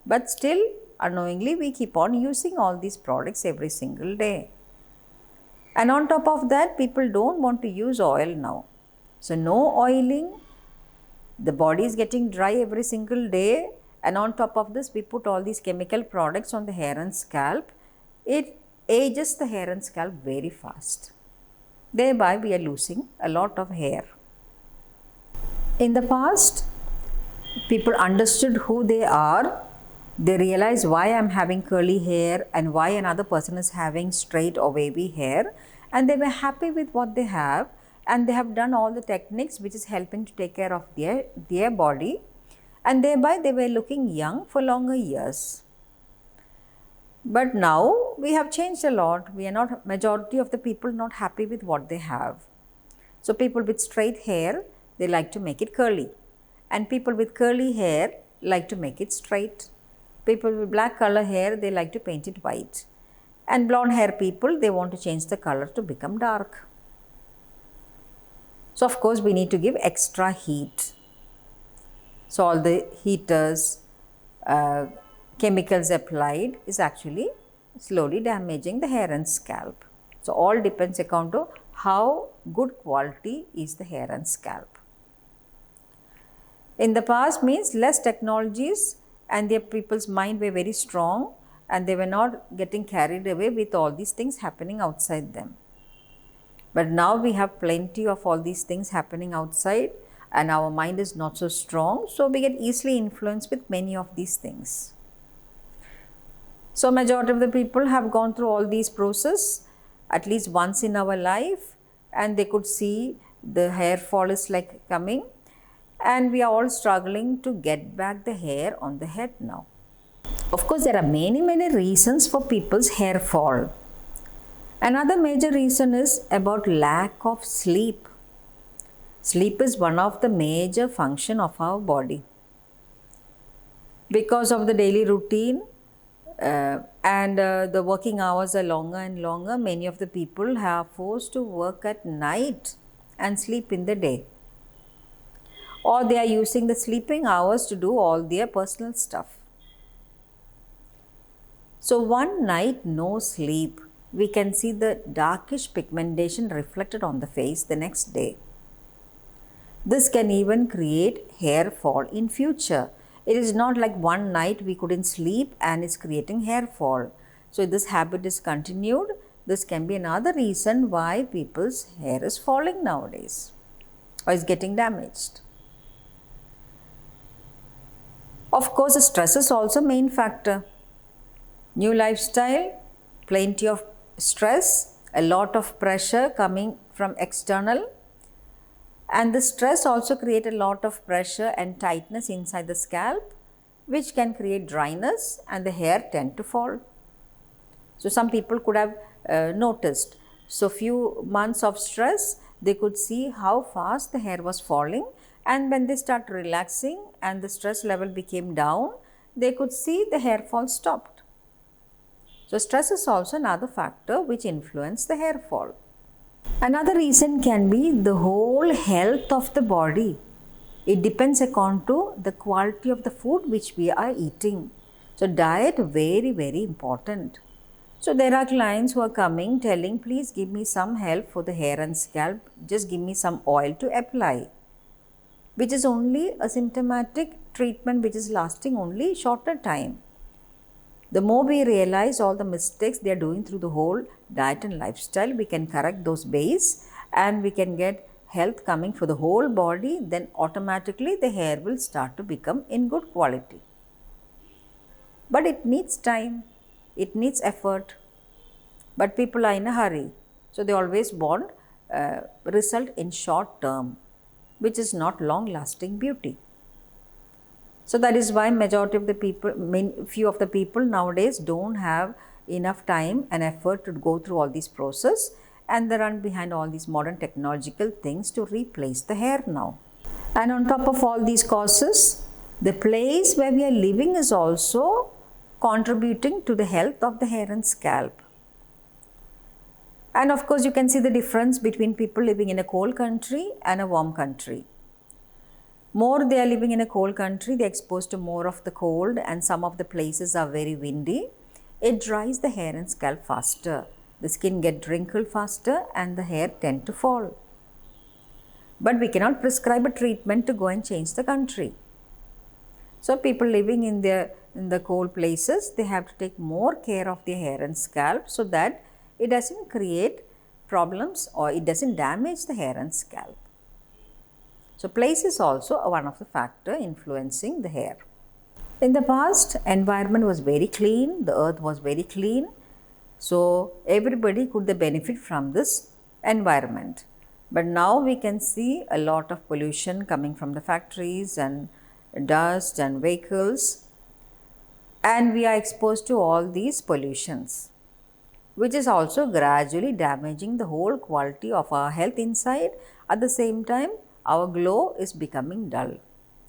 But still, unknowingly, we keep on using all these products every single day. And on top of that, people don't want to use oil now. So no oiling, the body is getting dry every single day, and on top of this we put all these chemical products on the hair and scalp. It ages the hair and scalp very fast. Thereby we are losing a lot of hair. In the past, people understood who they are. They realized why I am having curly hair and why another person is having straight or wavy hair, and they were happy with what they have, and they have done all the techniques which is helping to take care of their body, and thereby they were looking young for longer years. But now we have changed a lot. We are not, majority of the people not happy with what they have. So people with straight hair, they like to make it curly, and people with curly hair like to make it straight. People with black color hair, they like to paint it white, and blonde hair people, they want to change the color to become dark. So of course we need to give extra heat. So all the heaters, chemicals applied is actually slowly damaging the hair and scalp. So all depends according to how good quality is the hair and scalp. In the past means less technologies, and their people's mind were very strong, and they were not getting carried away with all these things happening outside them. But now we have plenty of all these things happening outside, and our mind is not so strong, so we get easily influenced with many of these things. So majority of the people have gone through all these process at least once in our life, and they could see the hair fall is like coming, and we are all struggling to get back the hair on the head now. Of course, there are many reasons for people's hair fall. Another major reason is about lack of sleep. Sleep is one of the major function of our body. Because of the daily routine and the working hours are longer and longer, many of the people are forced to work at night and sleep in the day. Or they are using the sleeping hours to do all their personal stuff. So one night no sleep, we can see the darkish pigmentation reflected on the face the next day. This can even create hair fall in future. It is not like one night we couldn't sleep and it's creating hair fall. So if this habit is continued, this can be another reason why people's hair is falling nowadays or is getting damaged. Of course, the stress is also main factor. New lifestyle, plenty of stress, a lot of pressure coming from external, and the stress also create a lot of pressure and tightness inside the scalp, which can create dryness and the hair tend to fall. So some people could have noticed. So few months of stress, they could see how fast the hair was falling, and when they start relaxing and the stress level became down, they could see the hair fall stopped. So stress is also another factor which influences the hair fall. Another reason can be the whole health of the body. It depends according to the quality of the food which we are eating. So diet very important. So there are clients who are coming telling, please give me some help for the hair and scalp, just give me some oil to apply, which is only a symptomatic treatment which is lasting only shorter time. The more we realize all the mistakes they are doing through the whole diet and lifestyle, we can correct those base and we can get health coming for the whole body, then automatically the hair will start to become in good quality. But it needs time, it needs effort, but people are in a hurry. So they always want result in short term. which is not long-lasting beauty. So that is why majority of the people, few of the people nowadays don't have enough time and effort to go through all these process, and they run behind all these modern technological things to replace the hair now. And on top of all these causes, the place where we are living is also contributing to the health of the hair and scalp. And of course, you can see the difference between people living in a cold country and a warm country. More they are living in a cold country, they are exposed to more of the cold, and some of the places are very windy. It dries the hair and scalp faster. The skin gets wrinkled faster and the hair tend to fall. But we cannot prescribe a treatment to go and change the country. So people living in the cold places, they have to take more care of their hair and scalp so that it doesn't create problems or it doesn't damage the hair and scalp. So place is also one of the factor influencing the hair. In the past, environment was very clean, the earth was very clean, so everybody could benefit from this environment. But now we can see a lot of pollution coming from the factories and dust and vehicles, and we are exposed to all these pollutions, which is also gradually damaging the whole quality of our health inside. At the same time, our glow is becoming dull.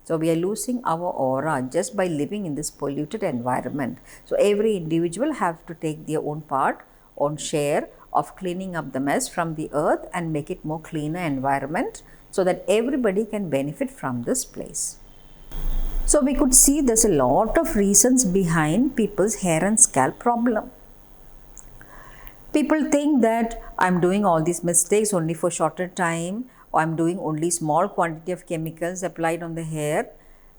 So we are losing our aura just by living in this polluted environment. So every individual have to take their own part, own share of cleaning up the mess from the earth and make it more cleaner environment so that everybody can benefit from this place. So we could see there's a lot of reasons behind people's hair and scalp problem. People think that I'm doing all these mistakes only for shorter time, or I'm doing only small quantity of chemicals applied on the hair,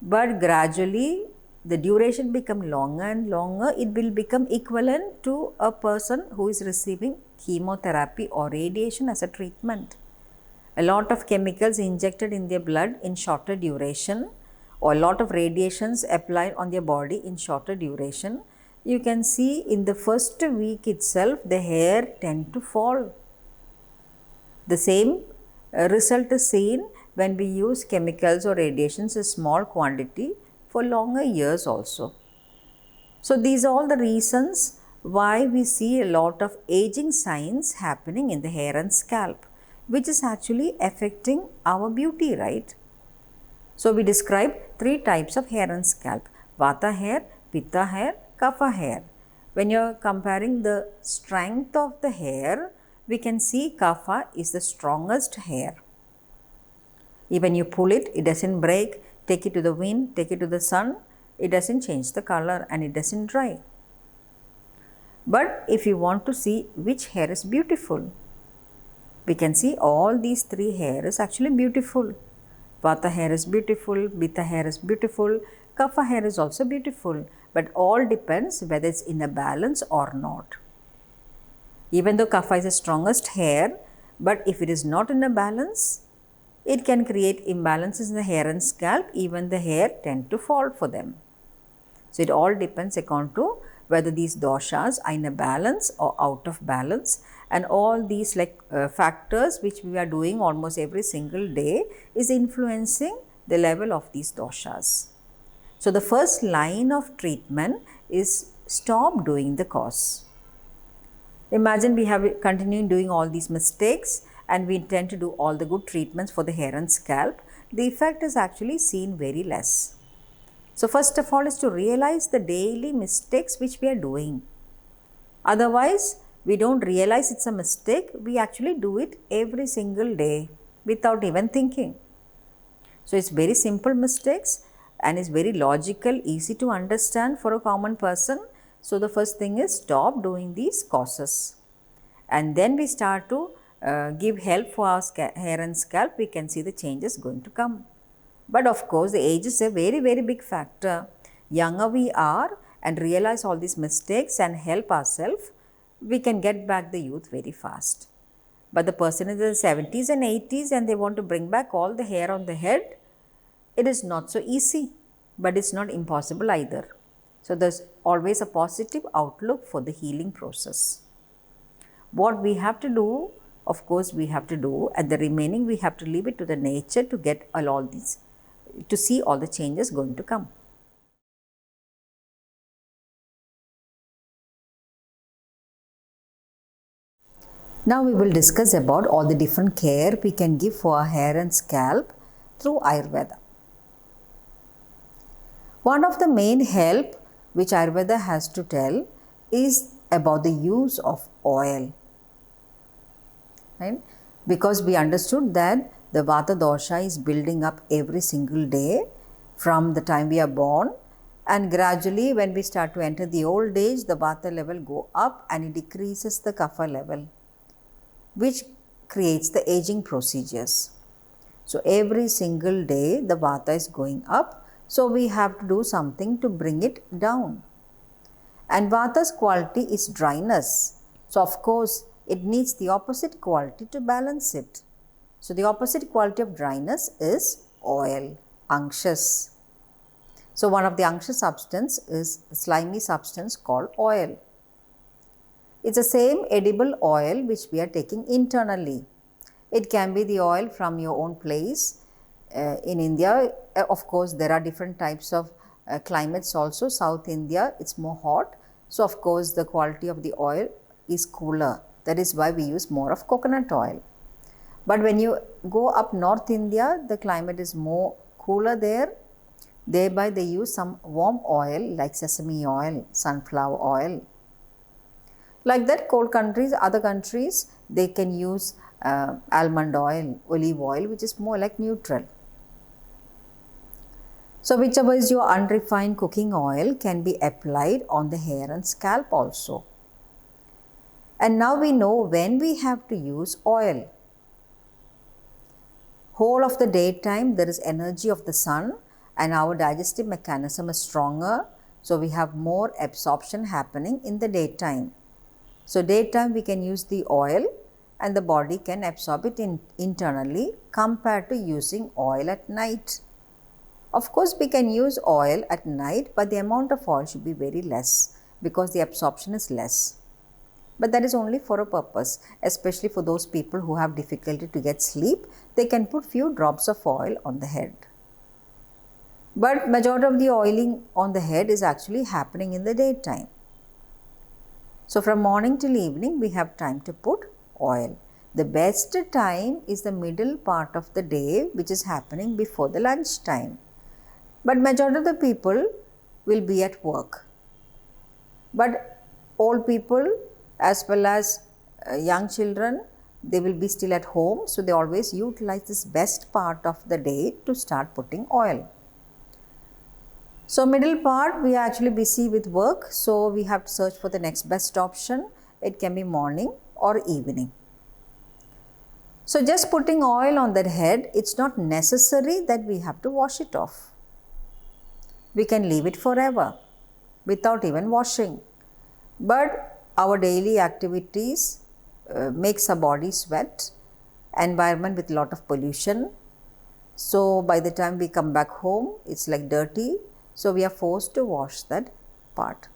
but gradually the duration become longer and longer. It will become equivalent to a person who is receiving chemotherapy or radiation as a treatment. A lot of chemicals injected in their blood in shorter duration, or a lot of radiations applied on their body in shorter duration. You can see in the first week itself the hair tend to fall. The same result is seen when we use chemicals or radiations in small quantity for longer years also. So these are all the reasons why we see a lot of aging signs happening in the hair and scalp, which is actually affecting our beauty, right? So we describe 3 types of hair and scalp: Vata hair, Pitta hair, Kapha hair. When you are comparing the strength of the hair, we can see Kapha is the strongest hair. Even you pull it, it doesn't break. Take it to the wind, take it to the sun, it doesn't change the color and it doesn't dry. But if you want to see which hair is beautiful, we can see all these 3 hair is actually beautiful. Vata hair is beautiful, Pitta hair is beautiful, Kapha hair is also beautiful, but all depends whether it's in a balance or not. Even though Kapha is the strongest hair, but if it is not in a balance, it can create imbalances in the hair and scalp. Even the hair tend to fall for them. So it all depends according to whether these doshas are in a balance or out of balance, and all these factors which we are doing almost every single day is influencing the level of these doshas. So the first line of treatment is stop doing the cause. Imagine we have continued doing all these mistakes and we intend to do all the good treatments for the hair and scalp. The effect is actually seen very less. So first of all is to realize the daily mistakes which we are doing. Otherwise, we don't realize it's a mistake. We actually do it every single day without even thinking. So it's very simple mistakes and it's very logical, easy to understand for a common person. So the first thing is stop doing these causes. And then we start to give help for our hair and scalp. We can see the changes going to come. But of course, the age is a very, very big factor. Younger we are and realize all these mistakes and help ourselves, we can get back the youth very fast. But the person is in the 70s and 80s and they want to bring back all the hair on the head, it is not so easy, but it's not impossible either. So there's always a positive outlook for the healing process. What we have to do of course we have to do, and the remaining we have to leave it to the nature to get all these, to see all the changes going to come. Now we will discuss about all the different care we can give for our hair and scalp through Ayurveda. One of the main help which Ayurveda has to tell is about the use of oil. Right? Because we understood that the Vata dosha is building up every single day from the time we are born, and gradually when we start to enter the old age, the Vata level go up and it decreases the Kapha level, which creates the aging procedures. So every single day the Vata is going up, so we have to do something to bring it down. And Vata's quality is dryness. So of course it needs the opposite quality to balance it. So the opposite quality of dryness is oil, anshas. So one of the anksha substance is a slimy substance called oil. It's the same edible oil which we are taking internally. It can be the oil from your own place. In India, of course, there are different types of climates also. South India, it's more hot. So of course, the quality of the oil is cooler. That is why we use more of coconut oil. But when you go up North India, the climate is more cooler there. Thereby they use some warm oil like sesame oil, sunflower oil. Like that, cold countries, other countries, they can use almond oil, olive oil, which is more like neutral. So whichever is your unrefined cooking oil can be applied on the hair and scalp also. And now we know when we have to use oil. Whole of the daytime there is energy of the sun and our digestive mechanism is stronger. So we have more absorption happening in the daytime. So daytime we can use the oil and the body can absorb it internally compared to using oil at night. Of course, we can use oil at night, but the amount of oil should be very less because the absorption is less. But that is only for a purpose, especially for those people who have difficulty to get sleep, they can put few drops of oil on the head. But majority of the oiling on the head is actually happening in the daytime. So from morning till evening, we have time to put oil. The best time is the middle part of the day, which is happening before the lunch time. But majority of the people will be at work. But old people as well as young children, they will be still at home. So they always utilize this best part of the day to start putting oil. So middle part, we are actually busy with work. So we have to search for the next best option. It can be morning or evening. So just putting oil on that head, it's not necessary that we have to wash it off. We can leave it forever without even washing. But our daily activities makes our body sweat, environment with lot of pollution. So by the time we come back home, it's like dirty. So we are forced to wash that part.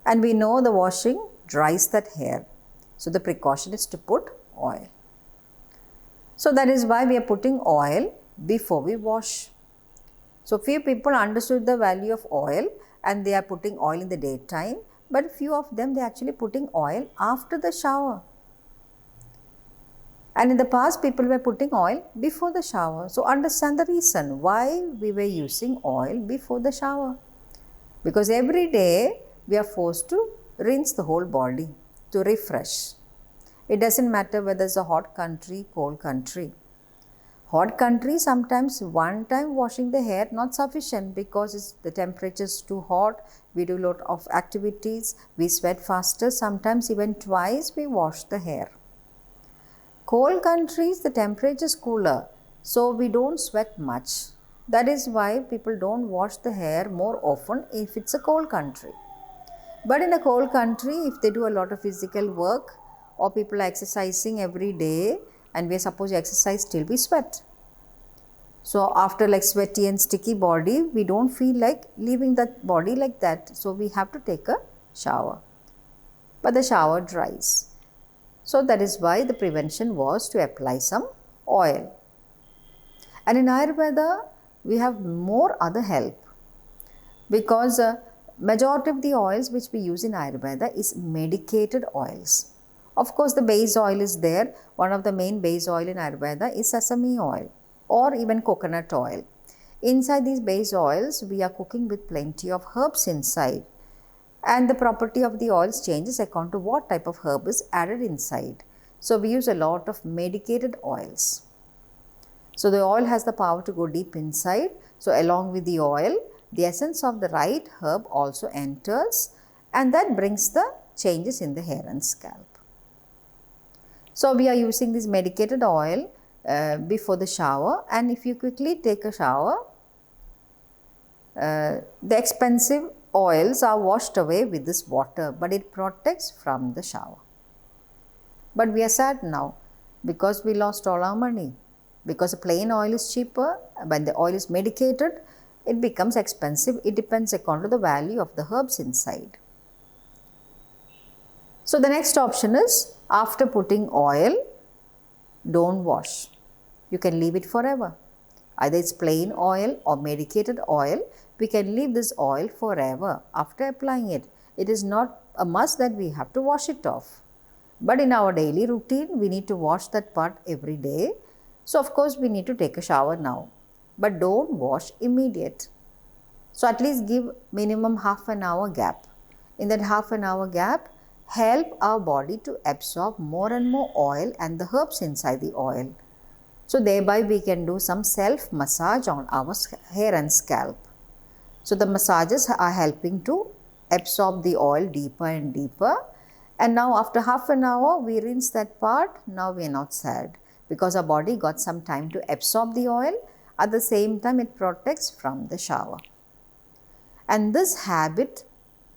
And we know the washing dries that hair. So the precaution is to put oil. So that is why we are putting oil before we wash. So few people understood the value of oil and they are putting oil in the daytime, but few of them they are actually putting oil after the shower. And in the past people were putting oil before the shower. So understand the reason why we were using oil before the shower. Because every day we are forced to rinse the whole body to refresh. It doesn't matter whether it's a hot country, cold country. Hot country, sometimes one time washing the hair not sufficient because the temperature is too hot, we do a lot of activities, we sweat faster, sometimes even twice we wash the hair. Cold countries, the temperature is cooler, so we don't sweat much. That is why people don't wash the hair more often if it's a cold country. But in a cold country, if they do a lot of physical work or people are exercising every day, and we are supposed to exercise till we sweat. So after like sweaty and sticky body, we don't feel like leaving that body like that. So we have to take a shower. But the shower dries. So that is why the prevention was to apply some oil. And in Ayurveda, we have more other help, because majority of the oils which we use in Ayurveda is medicated oils. Of course, the base oil is there. One of the main base oil in Ayurveda is sesame oil or even coconut oil. Inside these base oils, we are cooking with plenty of herbs inside. And the property of the oils changes according to what type of herb is added inside. So we use a lot of medicated oils. So the oil has the power to go deep inside. So along with the oil, the essence of the right herb also enters, and that brings the changes in the hair and scalp. So we are using this medicated oil before the shower, and if you quickly take a shower, the expensive oils are washed away with this water, but it protects from the shower. But we are sad now because we lost all our money. Because the plain oil is cheaper, when the oil is medicated, it becomes expensive. It depends according to the value of the herbs inside. So the next option is, after putting oil, don't wash. You can leave it forever. Either it's plain oil or medicated oil, we can leave this oil forever after applying it. It is not a must that we have to wash it off. But in our daily routine, we need to wash that part every day. So of course, we need to take a shower now. But don't wash immediate. So at least give minimum half an hour gap. In that half an hour gap, help our body to absorb more and more oil and the herbs inside the oil. So thereby we can do some self massage on our hair and scalp. So the massages are helping to absorb the oil deeper and deeper. And now after half an hour, we rinse that part. Now we are not sad because our body got some time to absorb the oil. At the same time, it protects from the shower. And this habit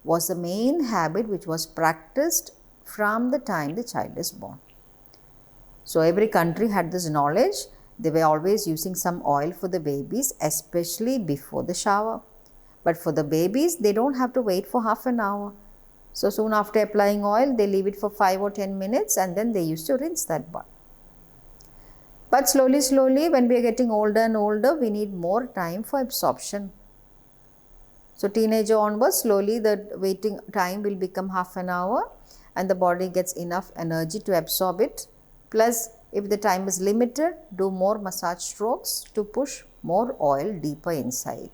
was the main habit which was practiced from the time the child is born. So every country had this knowledge. They were always using some oil for the babies, especially before the shower. But for the babies, they don't have to wait for half an hour. So soon after applying oil, they leave it for 5 or 10 minutes and then they used to rinse that part. But slowly, when we are getting older and older, we need more time for absorption. So teenager onwards, slowly the waiting time will become half an hour and the body gets enough energy to absorb it. Plus, if the time is limited, do more massage strokes to push more oil deeper inside.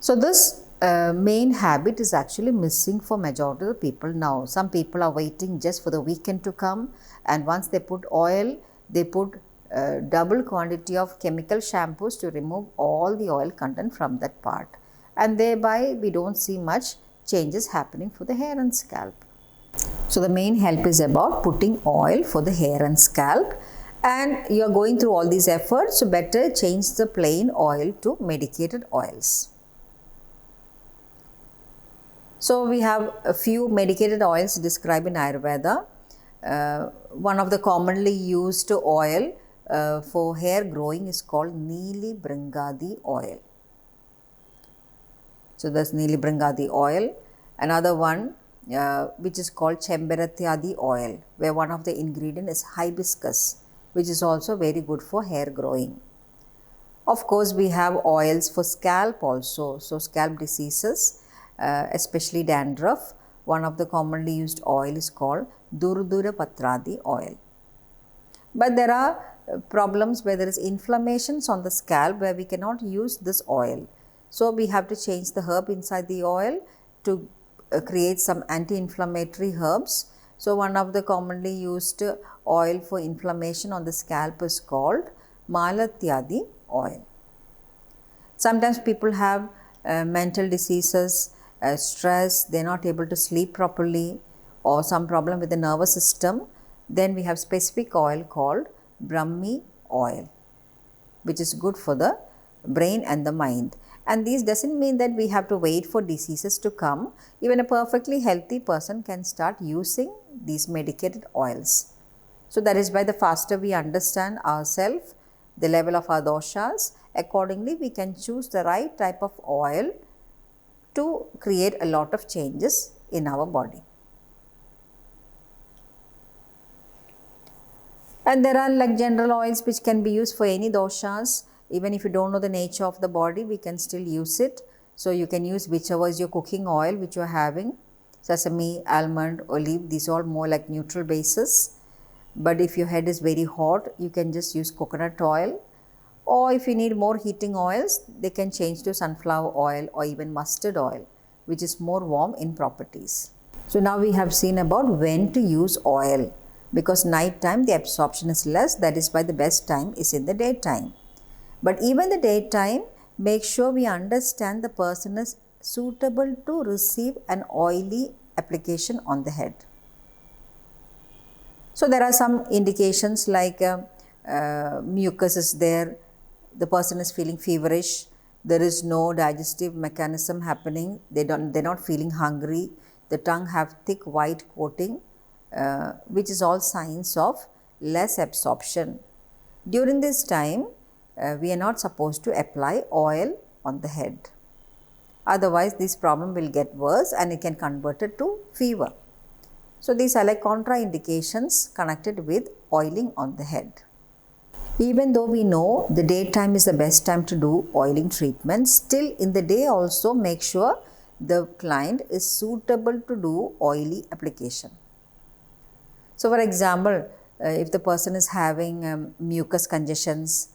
So this main habit is actually missing for majority of the people now. Some people are waiting just for the weekend to come, and once they put oil, they put double quantity of chemical shampoos to remove all the oil content from that part, and thereby we don't see much changes happening for the hair and scalp. So the main help is about putting oil for the hair and scalp, and you are going through all these efforts, so better change the plain oil to medicated oils. So we have a few medicated oils described in Ayurveda. One of the commonly used oil for hair growing is called Neeli Bringadi oil. So that's Neeli Bringadi oil. Another one which is called Chembaratyadi oil, where one of the ingredients is hibiscus, which is also very good for hair growing. Of course, we have oils for scalp also. So scalp diseases, especially dandruff, one of the commonly used oil is called Durdura Patradi oil. But there are problems where there is inflammations on the scalp where we cannot use this oil. So we have to change the herb inside the oil to create some anti-inflammatory herbs. So one of the commonly used oil for inflammation on the scalp is called Malatyadi oil. Sometimes people have mental diseases, stress, they are not able to sleep properly, or some problem with the nervous system. Then we have specific oil called Brahmi oil, which is good for the brain and the mind. And this doesn't mean that we have to wait for diseases to come. Even a perfectly healthy person can start using these medicated oils. So that is why the faster we understand ourselves, the level of our doshas, accordingly we can choose the right type of oil to create a lot of changes in our body. And there are like general oils which can be used for any doshas. Even if you don't know the nature of the body, we can still use it. So you can use whichever is your cooking oil which you are having. Sesame, almond, olive, these are all more like neutral bases. But if your head is very hot, you can just use coconut oil. Or if you need more heating oils, they can change to sunflower oil or even mustard oil, which is more warm in properties. So now we have seen about when to use oil, because night time the absorption is less, that is why the best time is in the daytime. But even the daytime, make sure we understand the person is suitable to receive an oily application on the head. So there are some indications like mucus is there, the person is feeling feverish, there is no digestive mechanism happening, they're not feeling hungry, the tongue have thick white coating, which is all signs of less absorption. During this time, we are not supposed to apply oil on the head. Otherwise, this problem will get worse and it can convert it to fever. So these are like contraindications connected with oiling on the head. Even though we know the daytime is the best time to do oiling treatment, still in the day also make sure the client is suitable to do oily application. So for example, if the person is having mucus congestions,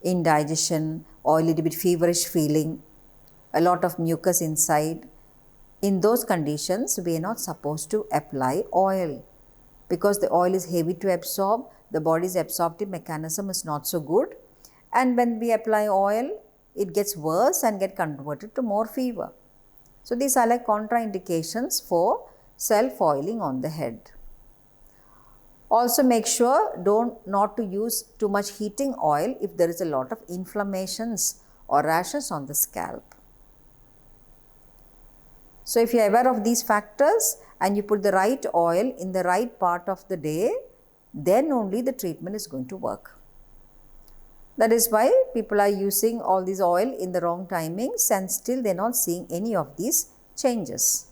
indigestion or a little bit feverish feeling, a lot of mucus inside, in those conditions we are not supposed to apply oil, because the oil is heavy to absorb, the body's absorptive mechanism is not so good, and when we apply oil it gets worse and get converted to more fever. So these are like contraindications for self-oiling on the head. Also make sure not to use too much heating oil if there is a lot of inflammations or rashes on the scalp. So if you are aware of these factors and you put the right oil in the right part of the day, then only the treatment is going to work. That is why people are using all this oil in the wrong timings and still they are not seeing any of these changes.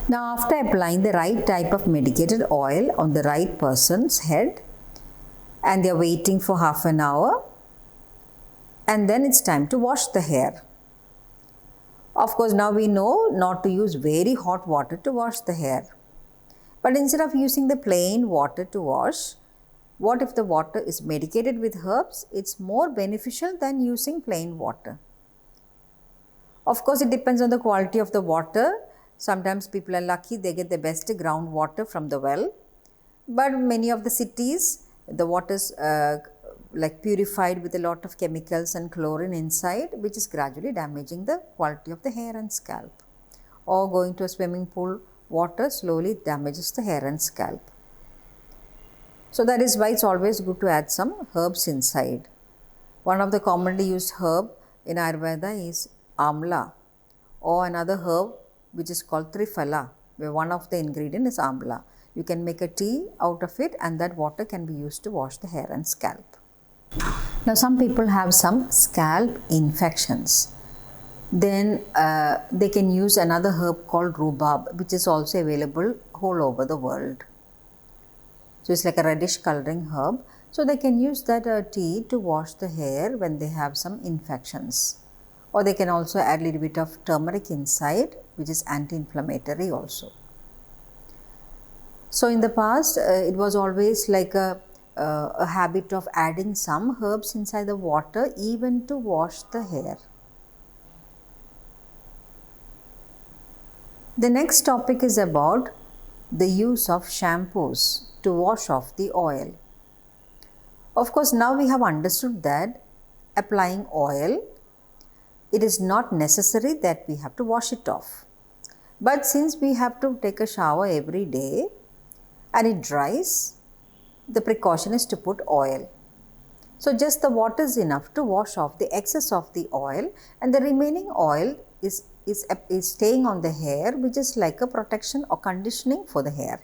Now after applying the right type of medicated oil on the right person's head and they are waiting for half an hour, and then it's time to wash the hair. Of course, now we know not to use very hot water to wash the hair. But instead of using the plain water to wash, what if the water is medicated with herbs? It's more beneficial than using plain water. Of course, it depends on the quality of the water. Sometimes people are lucky, they get the best groundwater from the well. But many of the cities, the water is like purified with a lot of chemicals and chlorine inside, which is gradually damaging the quality of the hair and scalp. Or going to a swimming pool, water slowly damages the hair and scalp. So that is why it's always good to add some herbs inside. One of the commonly used herb in Ayurveda is amla, or another herb which is called triphala, where one of the ingredient is amla. You can make a tea out of it and that water can be used to wash the hair and scalp. Now some people have some scalp infections. Then they can use another herb called rhubarb, which is also available all over the world. So it's like a reddish coloring herb. So they can use that tea to wash the hair when they have some infections. Or they can also add a little bit of turmeric inside, which is anti-inflammatory also. So in the past, it was always like a habit of adding some herbs inside the water even to wash the hair. The next topic is about the use of shampoos to wash off the oil. Of course, now we have understood that applying oil, it is not necessary that we have to wash it off. But since we have to take a shower every day and it dries, the precaution is to put oil. So just the water is enough to wash off the excess of the oil, and the remaining oil is staying on the hair, which is like a protection or conditioning for the hair.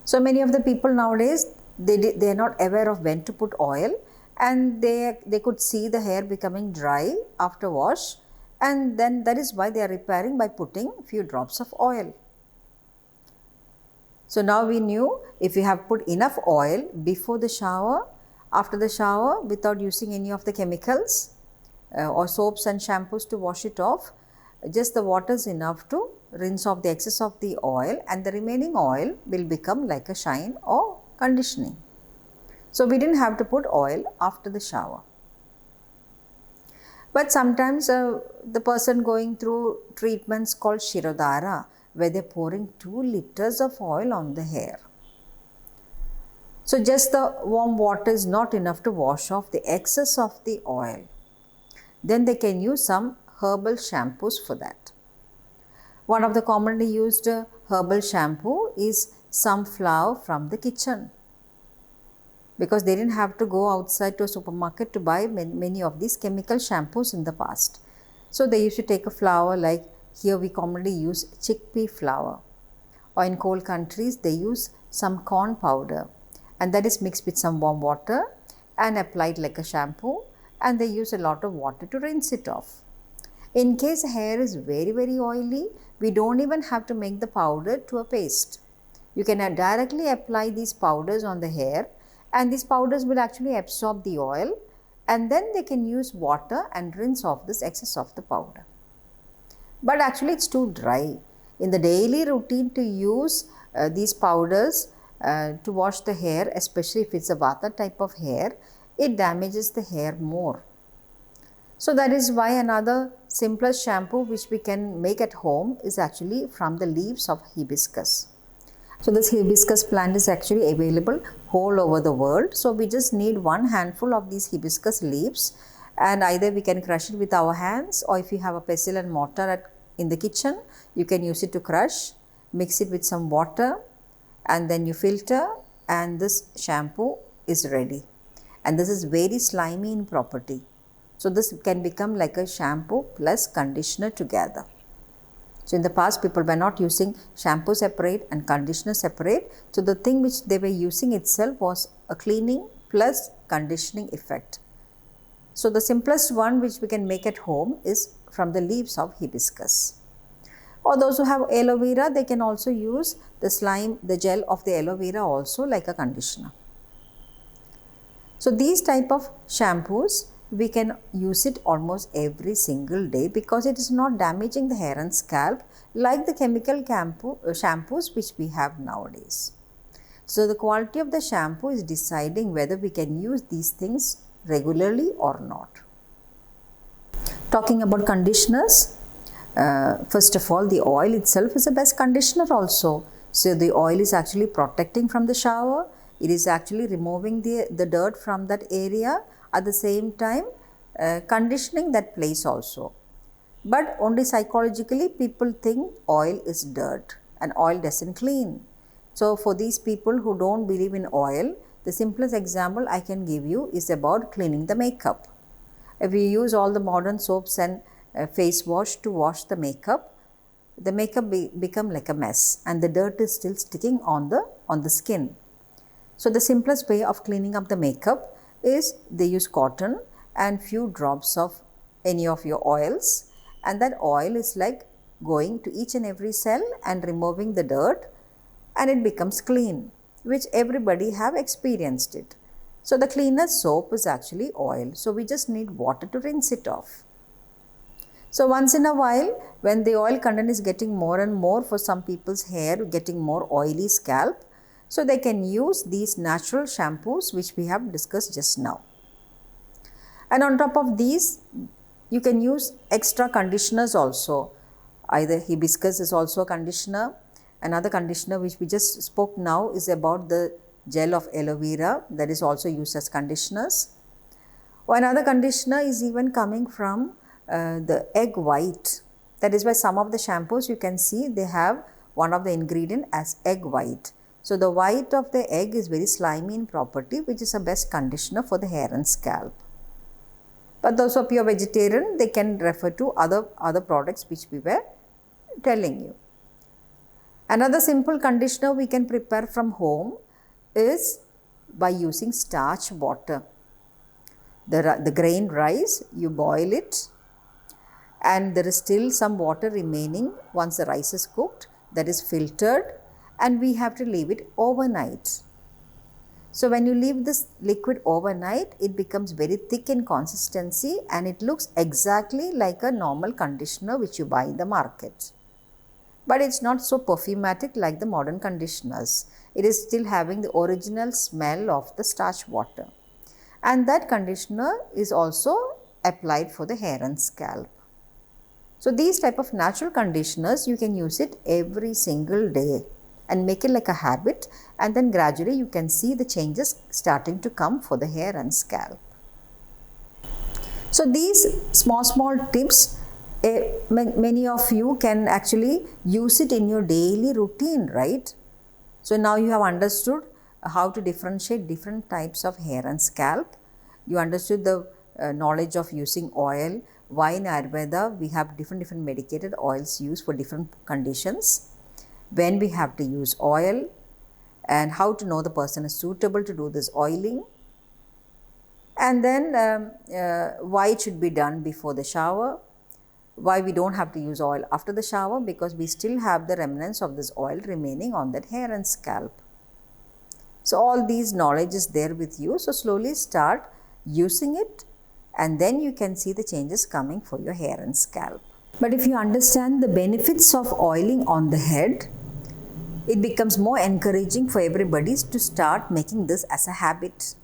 So many of the people nowadays, they are not aware of when to put oil, and they could see the hair becoming dry after wash, and then that is why they are repairing by putting few drops of oil. So now we knew if we have put enough oil before the shower, after the shower, without using any of the chemicals or soaps and shampoos to wash it off, just the water is enough to rinse off the excess of the oil, and the remaining oil will become like a shine or conditioning. So we didn't have to put oil after the shower. But sometimes the person going through treatments called Shirodhara, where they're pouring 2 liters of oil on the hair. So just the warm water is not enough to wash off the excess of the oil. Then they can use some herbal shampoos for that. One of the commonly used herbal shampoo is sunflower from the kitchen, because they didn't have to go outside to a supermarket to buy many of these chemical shampoos in the past. So they used to take a flower, like here we commonly use chickpea flour, or in cold countries they use some corn powder, and that is mixed with some warm water and applied like a shampoo, and they use a lot of water to rinse it off. In case hair is very oily, we don't even have to make the powder to a paste. You can directly apply these powders on the hair, and these powders will actually absorb the oil, and then they can use water and rinse off this excess of the powder. But actually it's too dry. In the daily routine to use these powders to wash the hair, especially if it's a vata type of hair, it damages the hair more. So that is why another simplest shampoo which we can make at home is actually from the leaves of hibiscus. So this hibiscus plant is actually available all over the world. So we just need 1 handful of these hibiscus leaves, and either we can crush it with our hands, or if you have a pestle and mortar in the kitchen, you can use it to crush, mix it with some water, and then you filter, and this shampoo is ready. And this is very slimy in property. So this can become like a shampoo plus conditioner together. So in the past, people were not using shampoo separate and conditioner separate. So the thing which they were using itself was a cleaning plus conditioning effect. So the simplest one which we can make at home is from the leaves of hibiscus. Or those who have aloe vera, they can also use the slime, the gel of the aloe vera also like a conditioner. So these type of shampoos, we can use it almost every single day, because it is not damaging the hair and scalp like the chemical shampoos which we have nowadays. So the quality of the shampoo is deciding whether we can use these things regularly or not. Talking about conditioners, first of all, the oil itself is the best conditioner also. So the oil is actually protecting from the shower. It is actually removing the dirt from that area, at the same time conditioning that place also. But only psychologically people think oil is dirt and oil doesn't clean. So for these people who don't believe in oil, the simplest example I can give you is about cleaning the makeup. If we use all the modern soaps and face wash to wash the makeup become like a mess, and the dirt is still sticking on the skin. So the simplest way of cleaning up the makeup is they use cotton and few drops of any of your oils, and that oil is like going to each and every cell and removing the dirt, and it becomes clean, which everybody have experienced it. So the cleanest soap is actually oil. So we just need water to rinse it off. So once in a while, when the oil content is getting more and more for some people's hair, getting more oily scalp, so they can use these natural shampoos which we have discussed just now. And on top of these, you can use extra conditioners also. Either hibiscus is also a conditioner. Another conditioner which we just spoke now is about the gel of aloe vera, that is also used as conditioners. Or another conditioner is even coming from the egg white. That is why some of the shampoos you can see they have one of the ingredient as egg white. So the white of the egg is very slimy in property, which is a best conditioner for the hair and scalp. But those who are pure vegetarian, they can refer to other products which we were telling you. Another simple conditioner we can prepare from home is by using starch water. The grain rice, you boil it, and there is still some water remaining once the rice is cooked, that is filtered, and we have to leave it overnight. So when you leave this liquid overnight, it becomes very thick in consistency and it looks exactly like a normal conditioner which you buy in the market. But it's not so perfumatic like the modern conditioners. It is still having the original smell of the starch water. And that conditioner is also applied for the hair and scalp. So these type of natural conditioners, you can use it every single day and make it like a habit, and then gradually you can see the changes starting to come for the hair and scalp. So these small tips, many of you can actually use it in your daily routine, right? So now you have understood how to differentiate different types of hair and scalp. You understood the knowledge of using oil, why in Ayurveda we have different medicated oils used for different conditions, when we have to use oil, and how to know the person is suitable to do this oiling, and then why it should be done before the shower, why we don't have to use oil after the shower, because we still have the remnants of this oil remaining on that hair and scalp. So all these knowledge is there with you. So slowly start using it, and then you can see the changes coming for your hair and scalp. But if you understand the benefits of oiling on the head, it becomes more encouraging for everybody to start making this as a habit.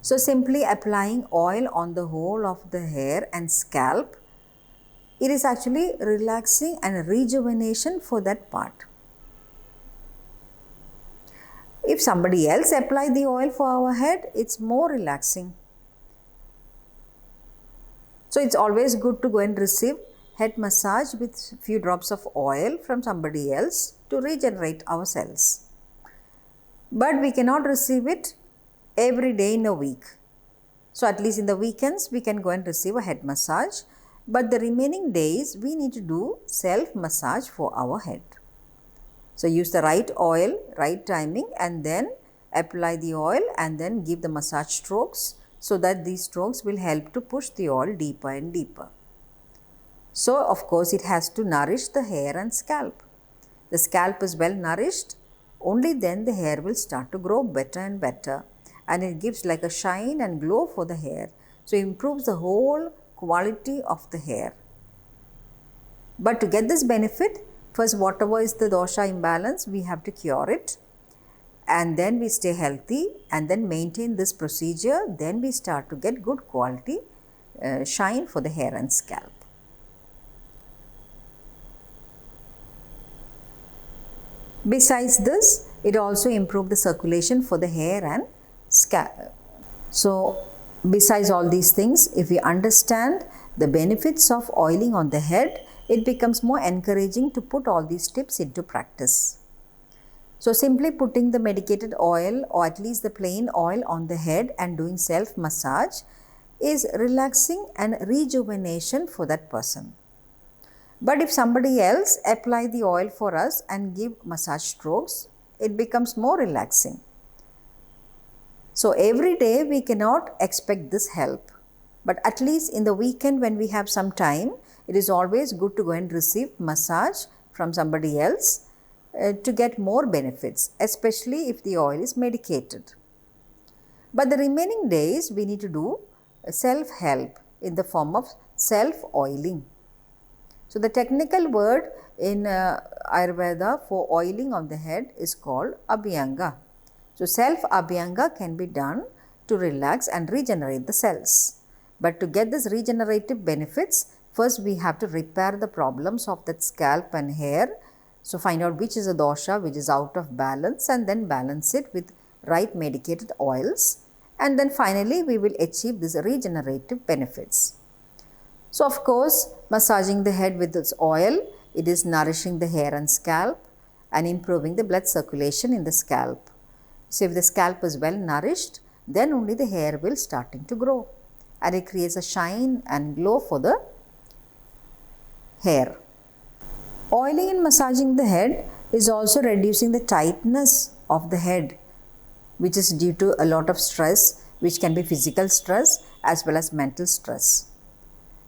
So simply applying oil on the whole of the hair and scalp, it is actually relaxing and rejuvenation for that part. If somebody else apply the oil for our head, it's more relaxing. So it's always good to go and receive head massage with few drops of oil from somebody else to regenerate ourselves. But we cannot receive it every day in a week. So at least in the weekends we can go and receive a head massage, but the remaining days we need to do self massage for our head. So use the right oil, right timing, and then apply the oil and then give the massage strokes, so that these strokes will help to push the oil deeper and deeper. So of course it has to nourish the hair and scalp. The scalp is well nourished, only then the hair will start to grow better and better, and it gives like a shine and glow for the hair. So it improves the whole quality of the hair. But to get this benefit, first whatever is the dosha imbalance, we have to cure it, and then we stay healthy and then maintain this procedure. Then we start to get good quality shine for the hair and scalp. Besides this, it also improves the circulation for the hair and scalp. So besides all these things, if we understand the benefits of oiling on the head, it becomes more encouraging to put all these tips into practice. So simply putting the medicated oil or at least the plain oil on the head and doing self massage is relaxing and rejuvenation for that person. But if somebody else apply the oil for us and give massage strokes, it becomes more relaxing. So every day we cannot expect this help, but at least in the weekend when we have some time, it is always good to go and receive massage from somebody else to get more benefits, especially if the oil is medicated. But the remaining days we need to do self-help in the form of self-oiling. So the technical word in Ayurveda for oiling of the head is called Abhyanga. So self-Abhyanga can be done to relax and regenerate the cells. But to get this regenerative benefits, first we have to repair the problems of that scalp and hair. So find out which is a dosha which is out of balance, and then balance it with right medicated oils, and then finally we will achieve these regenerative benefits. So of course, massaging the head with this oil, it is nourishing the hair and scalp and improving the blood circulation in the scalp. So if the scalp is well nourished, then only the hair will starting to grow, and it creates a shine and glow for the hair. Oiling and massaging the head is also reducing the tightness of the head, which is due to a lot of stress, which can be physical stress as well as mental stress.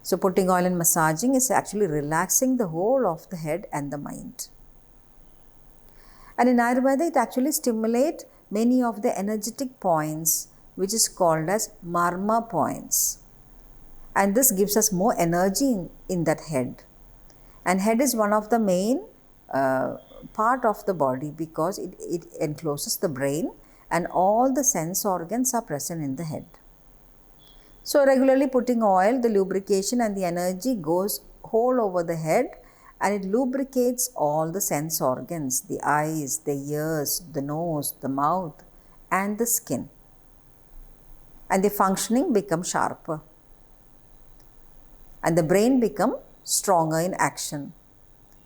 So putting oil and massaging is actually relaxing the whole of the head and the mind. And in Ayurveda, it actually stimulates many of the energetic points, which is called as marma points. And this gives us more energy in that head. And head is one of the main part of the body because it encloses the brain and all the sense organs are present in the head. So regularly putting oil, the lubrication and the energy goes whole over the head and it lubricates all the sense organs, the eyes, the ears, the nose, the mouth and the skin. And the functioning becomes sharper. And the brain becomes stronger in action.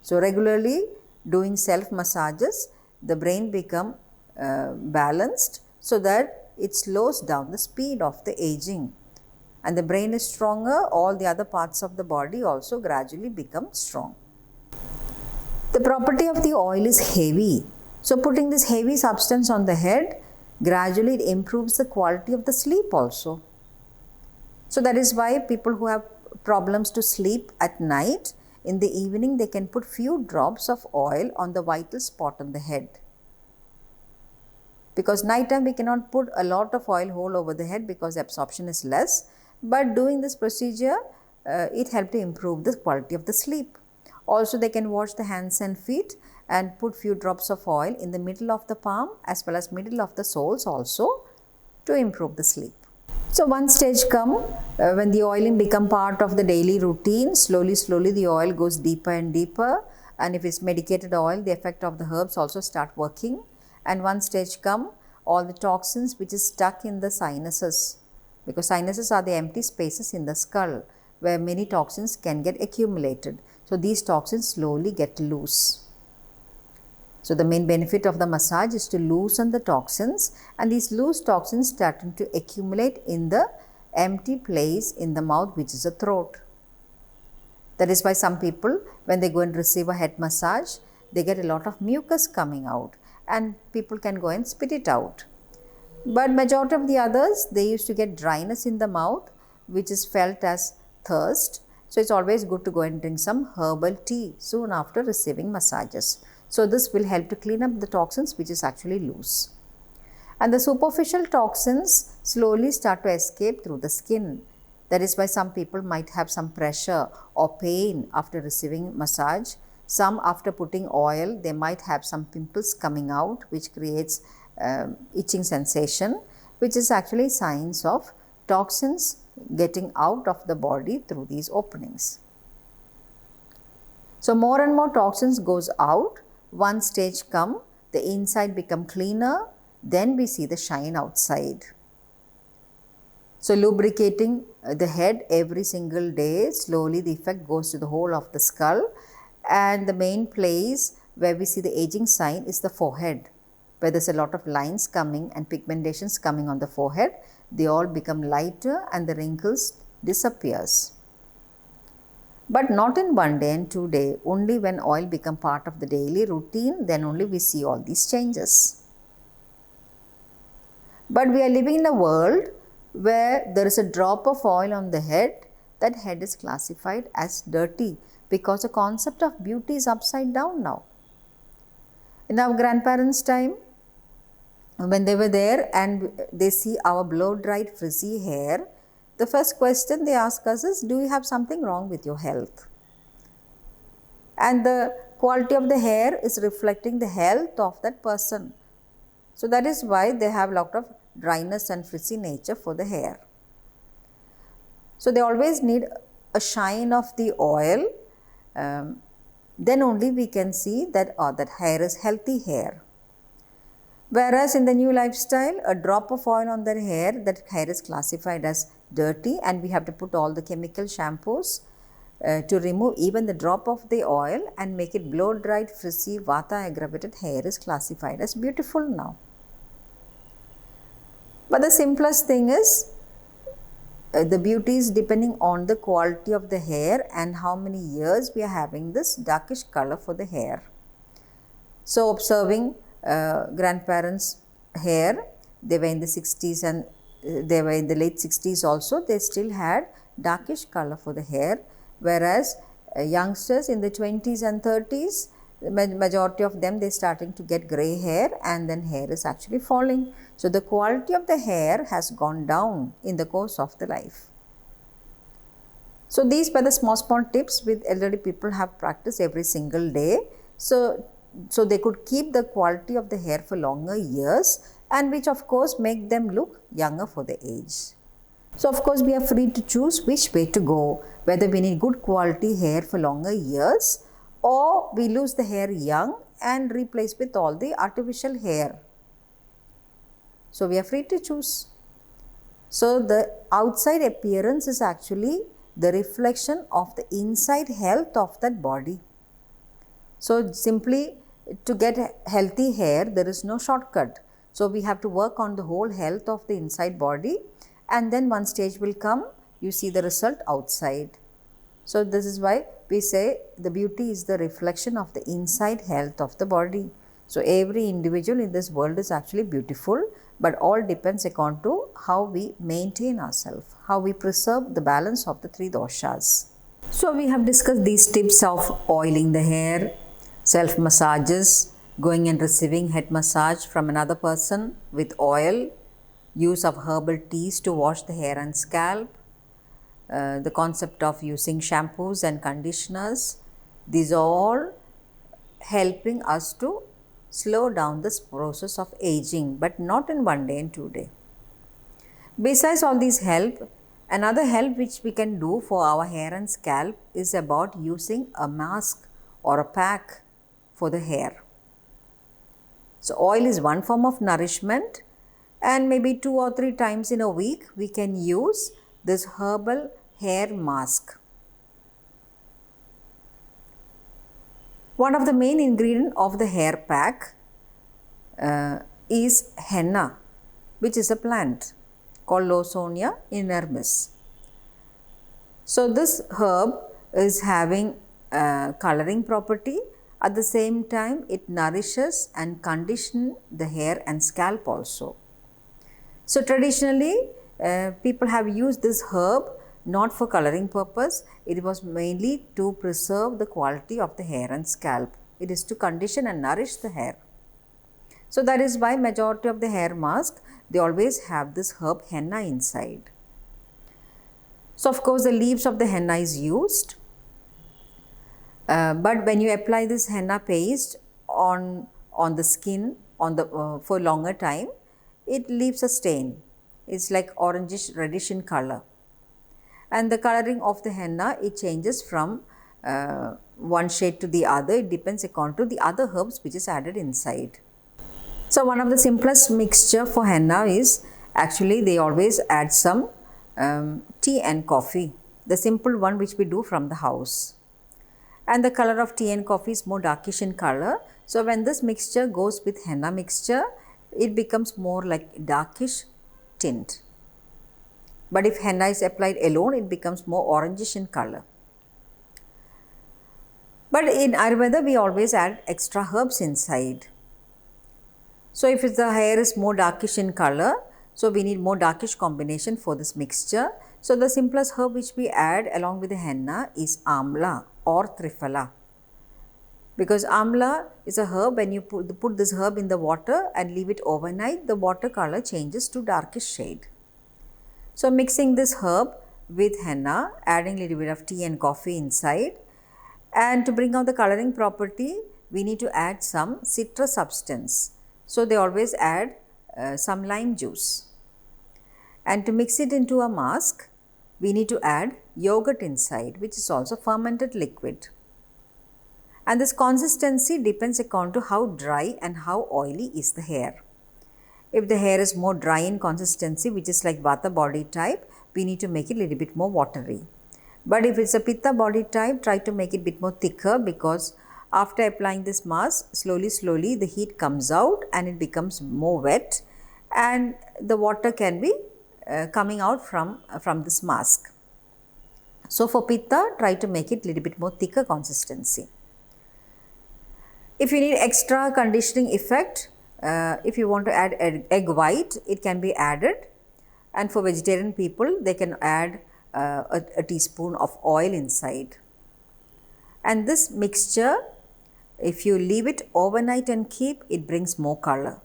So regularly doing self massages, the brain becomes balanced so that it slows down the speed of the aging. And the brain is stronger, all the other parts of the body also gradually become strong. The property of the oil is heavy. So putting this heavy substance on the head, gradually it improves the quality of the sleep also. So that is why people who have problems to sleep at night, in the evening they can put few drops of oil on the vital spot on the head. Because night time we cannot put a lot of oil whole over the head because absorption is less. But doing this procedure, it helps to improve the quality of the sleep. Also they can wash the hands and feet and put few drops of oil in the middle of the palm as well as middle of the soles also to improve the sleep. So one stage come when the oiling become part of the daily routine, slowly the oil goes deeper and deeper, and if it's medicated oil, the effect of the herbs also start working. And one stage come, all the toxins which is stuck in the sinuses, because sinuses are the empty spaces in the skull where many toxins can get accumulated. So these toxins slowly get loose. So the main benefit of the massage is to loosen the toxins, and these loose toxins starting to accumulate in the empty place in the mouth, which is the throat. That is why some people, when they go and receive a head massage, they get a lot of mucus coming out and people can go and spit it out. But majority of the others, they used to get dryness in the mouth, which is felt as thirst. So it's always good to go and drink some herbal tea soon after receiving massages. So this will help to clean up the toxins which is actually loose. And the superficial toxins slowly start to escape through the skin. That is why some people might have some pressure or pain after receiving massage. Some after putting oil, they might have some pimples coming out which creates itching sensation, which is actually signs of toxins getting out of the body through these openings. So more and more toxins goes out. One stage come, the inside become cleaner, then we see the shine outside. So lubricating the head every single day, slowly the effect goes to the whole of the skull, and the main place where we see the aging sign is the forehead, where there's a lot of lines coming and pigmentations coming on the forehead. They all become lighter and the wrinkles disappears. But not in 1 day and 2 days, only when oil become part of the daily routine, then only we see all these changes. But we are living in a world where there is a drop of oil on the head, that head is classified as dirty because the concept of beauty is upside down now. In our grandparents' time, when they were there and they see our blow-dried frizzy hair, the first question they ask us is, do you have something wrong with your health? And the quality of the hair is reflecting the health of that person. So that is why they have a lot of dryness and frizzy nature for the hair. So they always need a shine of the oil, then only we can see that that hair is healthy hair. Whereas in the new lifestyle, a drop of oil on their hair, that hair is classified as dirty, and we have to put all the chemical shampoos to remove even the drop of the oil and make it blow dried, frizzy, vata aggravated hair is classified as beautiful now. But the simplest thing is the beauty is depending on the quality of the hair and how many years we are having this darkish color for the hair. So observing grandparents' hair, they were in the 60s and they were in the late 60s also, they still had darkish color for the hair, whereas youngsters in the 20s and 30s, majority of them, they're starting to get gray hair, and then hair is actually falling. So the quality of the hair has gone down in the course of the life. So these were the small tips which elderly people have practiced every single day. So they could keep the quality of the hair for longer years, and which of course make them look younger for the age. So of course we are free to choose which way to go, whether we need good quality hair for longer years, or we lose the hair young and replace with all the artificial hair. So we are free to choose. So the outside appearance is actually the reflection of the inside health of that body. So simply to get healthy hair, there is no shortcut. So we have to work on the whole health of the inside body, and then one stage will come, you see the result outside. So this is why we say the beauty is the reflection of the inside health of the body. So every individual in this world is actually beautiful, but all depends according to how we maintain ourselves, how we preserve the balance of the three doshas. So we have discussed these tips of oiling the hair, self massages, going and receiving head massage from another person with oil, use of herbal teas to wash the hair and scalp, the concept of using shampoos and conditioners. These are all helping us to slow down this process of aging, but not in 1 day and 2 days. Besides all these help, another help which we can do for our hair and scalp is about using a mask or a pack for the hair. So oil is one form of nourishment, and maybe 2 or 3 times in a week we can use this herbal hair mask. One of the main ingredients of the hair pack is henna, which is a plant called Lawsonia inermis. So this herb is having coloring property. At the same time, it nourishes and conditions the hair and scalp also. So traditionally, people have used this herb not for coloring purpose. It was mainly to preserve the quality of the hair and scalp. It is to condition and nourish the hair. So that is why majority of the hair mask, they always have this herb henna inside. So of course the leaves of the henna is used. But when you apply this henna paste on the skin for longer time, it leaves a stain. It's like orangish reddish in color. And the coloring of the henna, it changes from one shade to the other. It depends according to the other herbs which is added inside. So one of the simplest mixture for henna is actually they always add some tea and coffee, the simple one which we do from the house. And the color of tea and coffee is more darkish in color. So when this mixture goes with henna mixture, it becomes more like darkish tint. But if henna is applied alone, it becomes more orangish in color. But in Ayurveda, we always add extra herbs inside. So if the hair is more darkish in color, so we need more darkish combination for this mixture. So the simplest herb which we add along with the henna is amla or triphala. Because amla is a herb, when you put this herb in the water and leave it overnight, the water color changes to darkish shade. So mixing this herb with henna, adding a little bit of tea and coffee inside, and to bring out the coloring property, we need to add some citrus substance. So they always add some lime juice. And to mix it into a mask, we need to add yogurt inside, which is also fermented liquid. And this consistency depends according to how dry and how oily is the hair. If the hair is more dry in consistency, which is like Vata body type, we need to make it a little bit more watery. But if it's a Pitta body type, try to make it a bit more thicker, because after applying this mask, slowly the heat comes out and it becomes more wet, and the water can be coming out from this mask. So for Pitta, try to make it a little bit more thicker consistency. If you need extra conditioning effect, if you want to add egg white, it can be added. And for vegetarian people, they can add a teaspoon of oil inside. And this mixture If you leave it overnight and keep, it brings more color.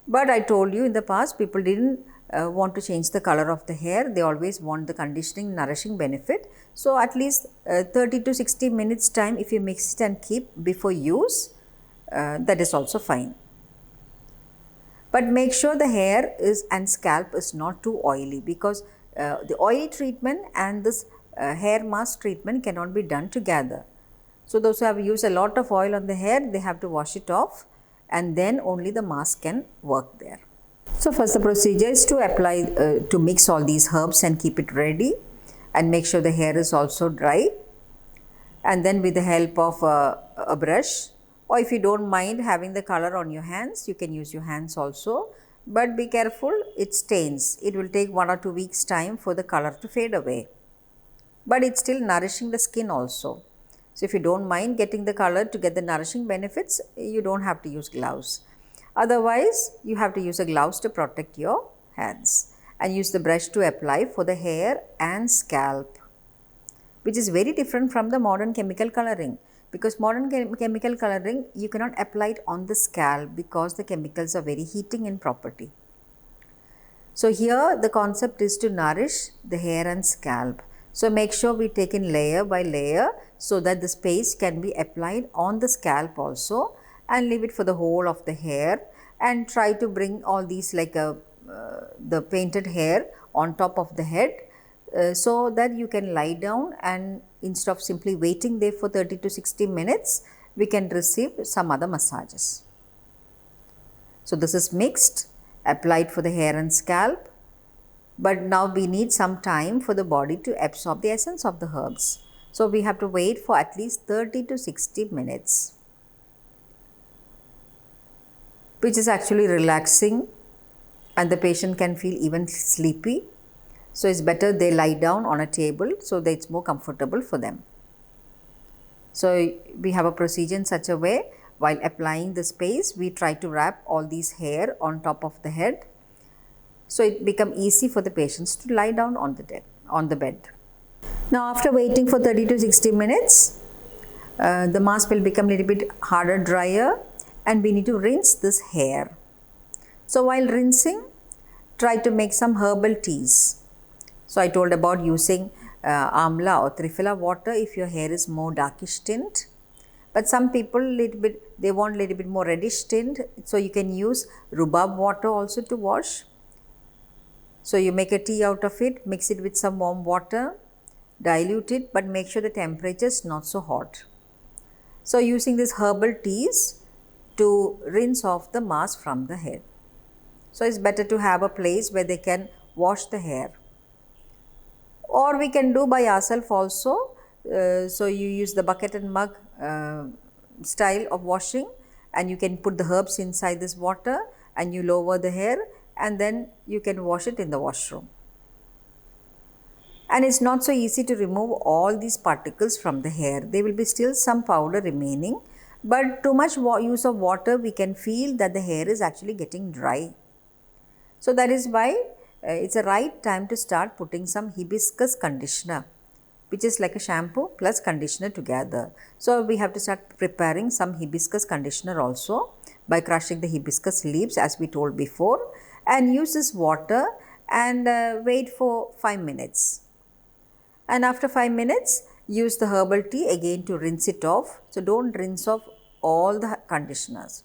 But I told you in the past, people didn't want to change the color of the hair. They always want the conditioning, nourishing benefit. So at least 30 to 60 minutes time, if you mix it and keep before use, that is also fine. But make sure the hair is and scalp is not too oily, because the oily treatment and this hair mask treatment cannot be done together. So those who have used a lot of oil on the hair, they have to wash it off, and then only the mask can work there. So first the procedure is to apply, to mix all these herbs and keep it ready, and make sure the hair is also dry. And then with the help of a brush, or if you don't mind having the color on your hands, you can use your hands also. But be careful, it stains. It will take 1 or 2 weeks time for the color to fade away. But it's still nourishing the skin also. So if you don't mind getting the color to get the nourishing benefits, you don't have to use gloves. Otherwise, you have to use a gloves to protect your hands, and use the brush to apply for the hair and scalp, which is very different from the modern chemical coloring, because modern chemical coloring, you cannot apply it on the scalp because the chemicals are very heating in property. So here the concept is to nourish the hair and scalp. So make sure we take in layer by layer, so that the space can be applied on the scalp also, and leave it for the whole of the hair, and try to bring all these like the painted hair on top of the head, so that you can lie down, and instead of simply waiting there for 30 to 60 minutes, we can receive some other massages. So this is mixed, applied for the hair and scalp, but now we need some time for the body to absorb the essence of the herbs. So we have to wait for at least 30 to 60 minutes, which is actually relaxing, and the patient can feel even sleepy. So it's better they lie down on a table, so that it's more comfortable for them. So we have a procedure in such a way, while applying the space, we try to wrap all these hair on top of the head, so it becomes easy for the patients to lie down on the bed. Now after waiting for 30 to 60 minutes, the mask will become a little bit harder, drier, and we need to rinse this hair. So while rinsing, try to make some herbal teas. So I told about using amla or triphala water if your hair is more darkish tint. But some people they want a little bit more reddish tint, so you can use rhubarb water also to wash. So you make a tea out of it, mix it with some warm water, dilute it, but make sure the temperature is not so hot. So using these herbal teas to rinse off the mask from the head. So it's better to have a place where they can wash the hair. Or we can do by ourselves also. So you use the bucket and mug style of washing, and you can put the herbs inside this water, and you lower the hair, and then you can wash it in the washroom. And it's not so easy to remove all these particles from the hair. There will be still some powder remaining, but too much use of water, we can feel that the hair is actually getting dry. So that is why it's a right time to start putting some hibiscus conditioner, which is like a shampoo plus conditioner together. So we have to start preparing some hibiscus conditioner also by crushing the hibiscus leaves, as we told before, and use this water and wait for 5 minutes. And after 5 minutes, use the herbal tea again to rinse it off. So don't rinse off all the conditioners.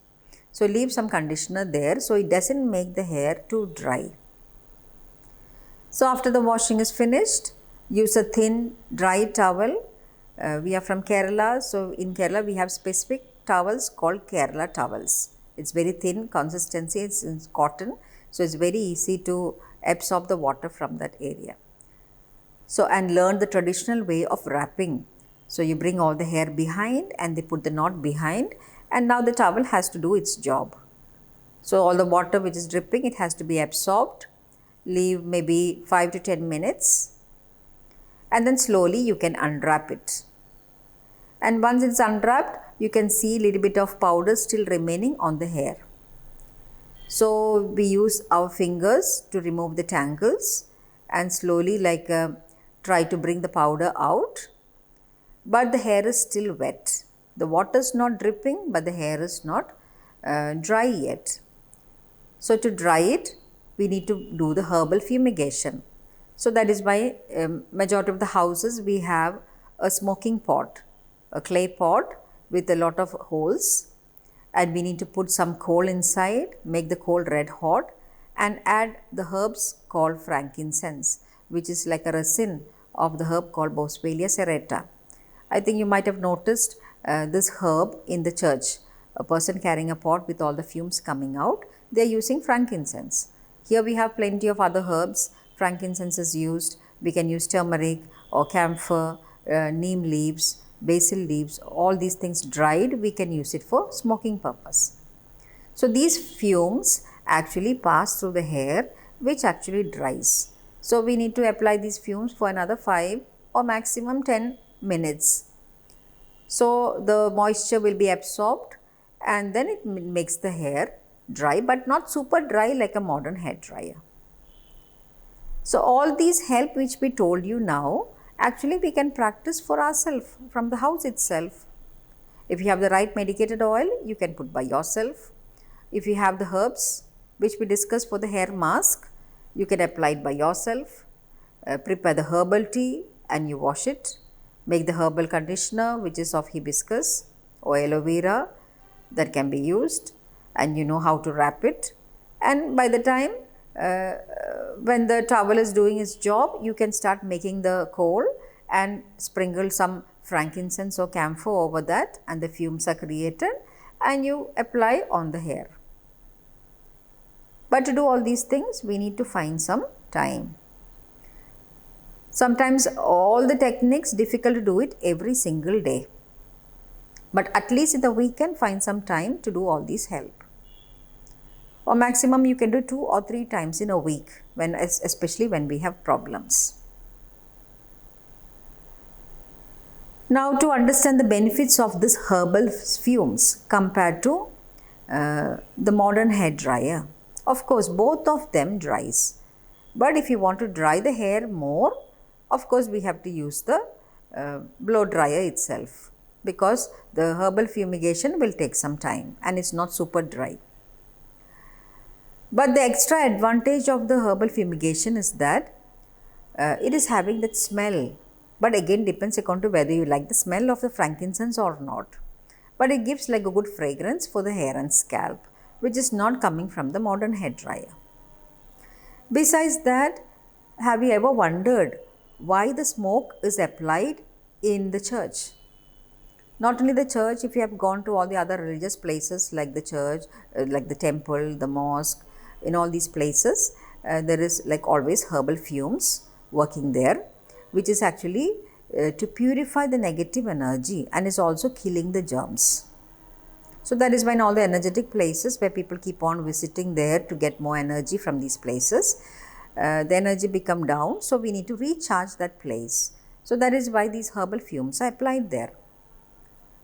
So leave some conditioner there, so it doesn't make the hair too dry. So after the washing is finished, use a thin dry towel. We are from Kerala, so in Kerala we have specific towels called Kerala towels. It's very thin consistency, it's cotton, so it's very easy to absorb the water from that area. So, and learn the traditional way of wrapping. So you bring all the hair behind and they put the knot behind, and now the towel has to do its job. So all the water which is dripping, it has to be absorbed. Leave maybe 5 to 10 minutes, and then slowly you can unwrap it. And once it's unwrapped, you can see a little bit of powder still remaining on the hair. So we use our fingers to remove the tangles and slowly try to bring the powder out, but the hair is still wet. The water is not dripping, but the hair is not dry yet. So to dry it, we need to do the herbal fumigation. So that is why majority of the houses we have a smoking pot, a clay pot with a lot of holes, and we need to put some coal inside, make the coal red hot, and add the herbs called frankincense, which is like a resin of the herb called Boswellia serrata. I think you might have noticed this herb in the church. A person carrying a pot with all the fumes coming out, they are using frankincense. Here we have plenty of other herbs. Frankincense is used. We can use turmeric or camphor, neem leaves, basil leaves, all these things dried, we can use it for smoking purpose. So these fumes actually pass through the hair, which actually dries. So we need to apply these fumes for another 5 or maximum 10 minutes. So the moisture will be absorbed and then it makes the hair dry, but not super dry like a modern hair dryer. So all these help which we told you now, actually we can practice for ourselves from the house itself. If you have the right medicated oil, you can put by yourself. If you have the herbs which we discussed for the hair mask, you can apply it by yourself. Prepare the herbal tea and you wash it. Make the herbal conditioner which is of hibiscus or aloe vera that can be used, and you know how to wrap it. And by the time when the towel is doing its job, you can start making the coal and sprinkle some frankincense or camphor over that, and the fumes are created and you apply on the hair. But to do all these things, we need to find some time. Sometimes all the techniques difficult to do it every single day, but at least in the weekend find some time to do all these help. Or maximum you can do 2 or 3 times in a week, especially when we have problems. Now to understand the benefits of this herbal fumes compared to the modern hair dryer. Of course, both of them dries. But if you want to dry the hair more, of course we have to use the blow dryer itself, because the herbal fumigation will take some time and it's not super dry. But the extra advantage of the herbal fumigation is that it is having that smell. But again depends according to whether you like the smell of the frankincense or not. But it gives like a good fragrance for the hair and scalp, which is not coming from the modern hair dryer. Besides that, have you ever wondered why the smoke is applied in the church? Not only the church, if you have gone to all the other religious places like the church, like the temple, the mosque, in all these places, there is like always herbal fumes working there, which is actually to purify the negative energy and is also killing the germs. So that is why in all the energetic places where people keep on visiting there to get more energy from these places, the energy become down, so we need to recharge that place. So that is why these herbal fumes are applied there.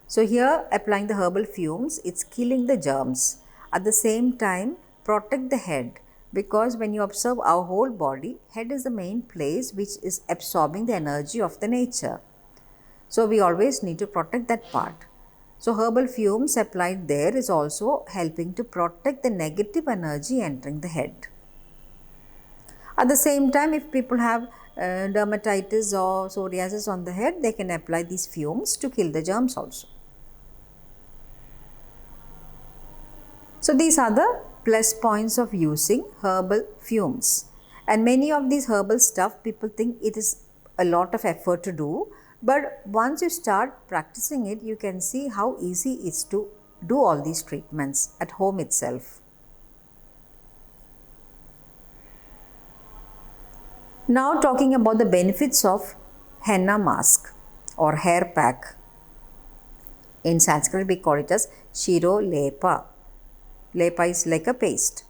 So here applying the herbal fumes, it's killing the germs. At the same time, protect the head, because when you observe our whole body, head is the main place which is absorbing the energy of the nature. So we always need to protect that part. So herbal fumes applied there is also helping to protect the negative energy entering the head. At the same time, if people have dermatitis or psoriasis on the head, they can apply these fumes to kill the germs also. So these are the plus points of using herbal fumes. And many of these herbal stuff, people think it is a lot of effort to do. But once you start practicing it, you can see how easy it is to do all these treatments at home itself. Now talking about the benefits of henna mask or hair pack. In Sanskrit we call it as shiro lepa. Lepa is like a paste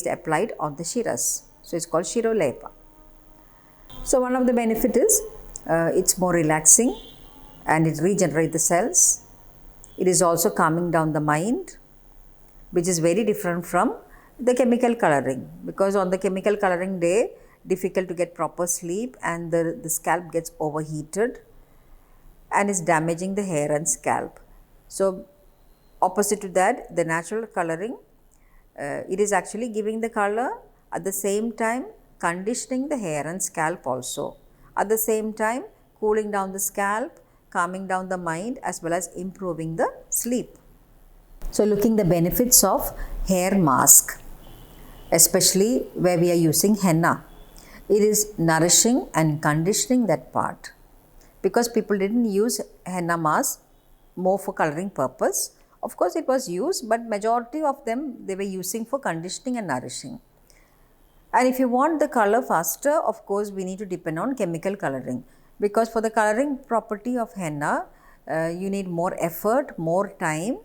applied on the shiras. So it's called shiro lepa. So one of the benefit is it's more relaxing and it regenerates the cells. It is also calming down the mind, which is very different from the chemical coloring, because on the chemical coloring day, difficult to get proper sleep and the scalp gets overheated and is damaging the hair and scalp. So opposite to that, the natural coloring, it is actually giving the color, at the same time conditioning the hair and scalp also. At the same time cooling down the scalp, calming down the mind, as well as improving the sleep. So looking the benefits of hair mask, especially where we are using henna. It is nourishing and conditioning that part, because people didn't use henna mask more for coloring purpose. Of course it was used, but majority of them they were using for conditioning and nourishing. And if you want the color faster, of course we need to depend on chemical coloring, because for the coloring property of henna, you need more effort, more time.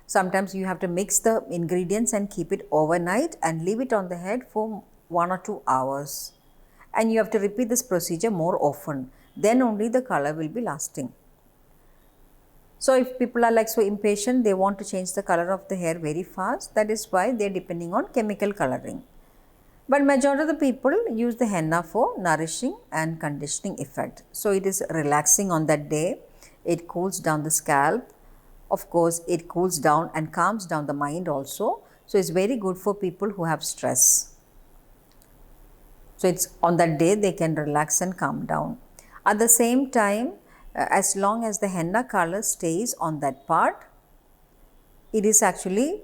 Sometimes you have to mix the ingredients and keep it overnight and leave it on the head for 1 or 2 hours. And you have to repeat this procedure more often. Then only the color will be lasting. So if people are like so impatient, they want to change the color of the hair very fast. That is why they are depending on chemical coloring. But majority of the people use the henna for nourishing and conditioning effect. So it is relaxing on that day. It cools down the scalp. Of course, it cools down and calms down the mind also. So it's very good for people who have stress. So it's on that day they can relax and calm down. At the same time, as long as the henna color stays on that part, it is actually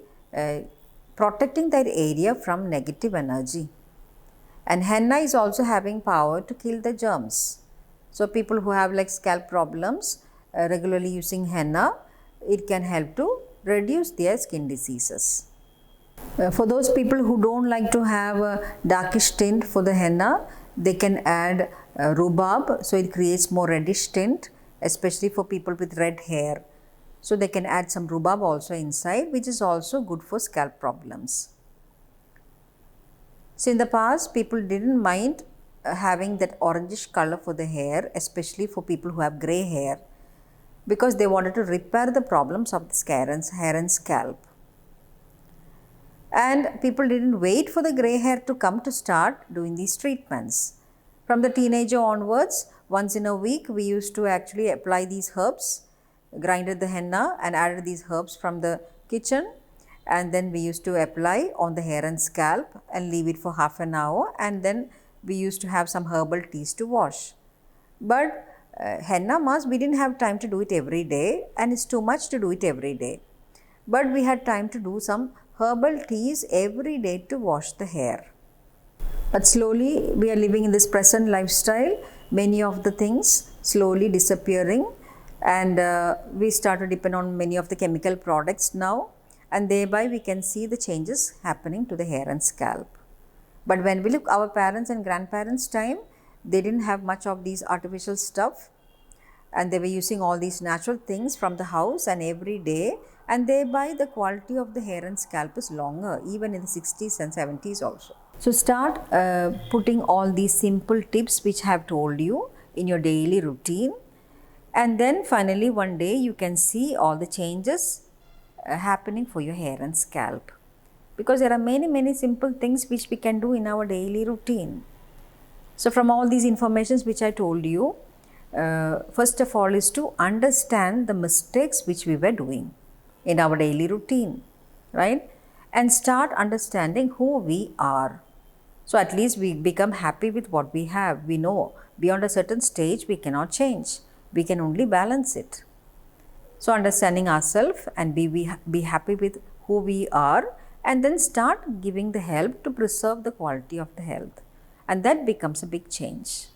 protecting that area from negative energy. And henna is also having power to kill the germs. So people who have like scalp problems, regularly using henna, it can help to reduce their skin diseases. For those people who don't like to have a darkish tint for the henna, they can add rhubarb, so it creates more reddish tint, especially for people with red hair. So they can add some rhubarb also inside, which is also good for scalp problems. So in the past, people didn't mind having that orangish color for the hair, especially for people who have grey hair, because they wanted to repair the problems of the hair and scalp. And people didn't wait for the grey hair to come to start doing these treatments. From the teenager onwards, once in a week, we used to actually apply these herbs, grinded the henna and added these herbs from the kitchen, and then we used to apply on the hair and scalp and leave it for half an hour, and then we used to have some herbal teas to wash. But henna mask, we didn't have time to do it every day, and it's too much to do it every day. But we had time to do some herbal teas every day to wash the hair. But slowly we are living in this present lifestyle, many of the things slowly disappearing, and we start to depend on many of the chemical products now, and thereby we can see the changes happening to the hair and scalp. But when we look our parents and grandparents' time, they didn't have much of these artificial stuff, and they were using all these natural things from the house and every day, and thereby the quality of the hair and scalp is longer, even in the 60s and 70s also. So start putting all these simple tips which I have told you in your daily routine, and then finally one day you can see all the changes happening for your hair and scalp, because there are many simple things which we can do in our daily routine. So from all these informations which I told you, first of all is to understand the mistakes which we were doing in our daily routine, right? And start understanding who we are. So at least we become happy with what we have. We know beyond a certain stage we cannot change. We can only balance it. So understanding ourselves and be happy with who we are, and then start giving the help to preserve the quality of the health. And that becomes a big change.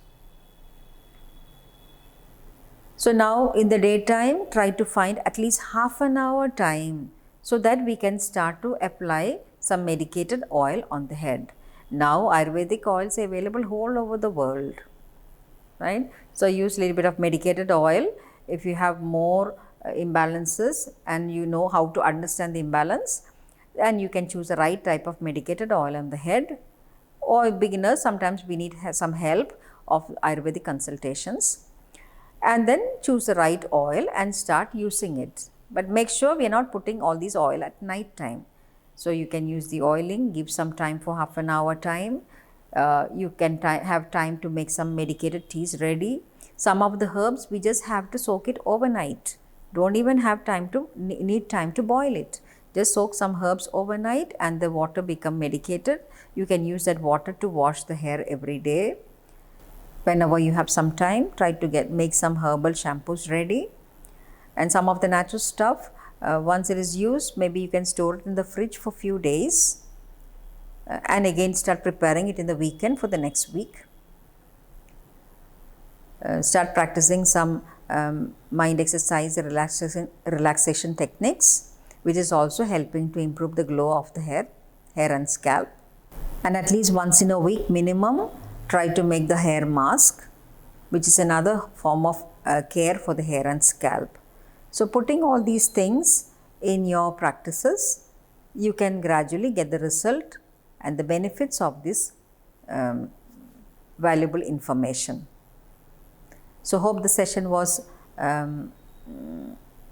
So now in the daytime, try to find at least half an hour time so that we can start to apply some medicated oil on the head. Now Ayurvedic oils are available all over the world, right? So use a little bit of medicated oil. If you have more imbalances and you know how to understand the imbalance, then you can choose the right type of medicated oil on the head. Or beginners, sometimes we need some help of Ayurvedic consultations, and then choose the right oil and start using it. But make sure we are not putting all these oil at night time. So you can use the oiling, give some time for half an hour time. You can have time to make some medicated teas ready. Some of the herbs we just have to soak it overnight. Don't even have time to need time to boil it. Just soak some herbs overnight and the water become medicated. You can use that water to wash the hair every day. Whenever you have some time, try to make some herbal shampoos ready. And some of the natural stuff, once it is used, maybe you can store it in the fridge for few days and again start preparing it in the weekend for the next week. Start practicing some mind exercise relaxation techniques, which is also helping to improve the glow of the hair and scalp. And at least once in a week minimum, try to make the hair mask, which is another form of care for the hair and scalp. So putting all these things in your practices, you can gradually get the result and the benefits of this valuable information. So hope the session was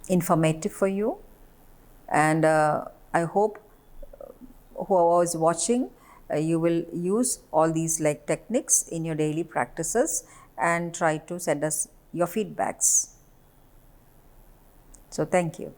informative for you, and I hope whoever is watching, you will use all these techniques in your daily practices and try to send us your feedbacks. So thank you.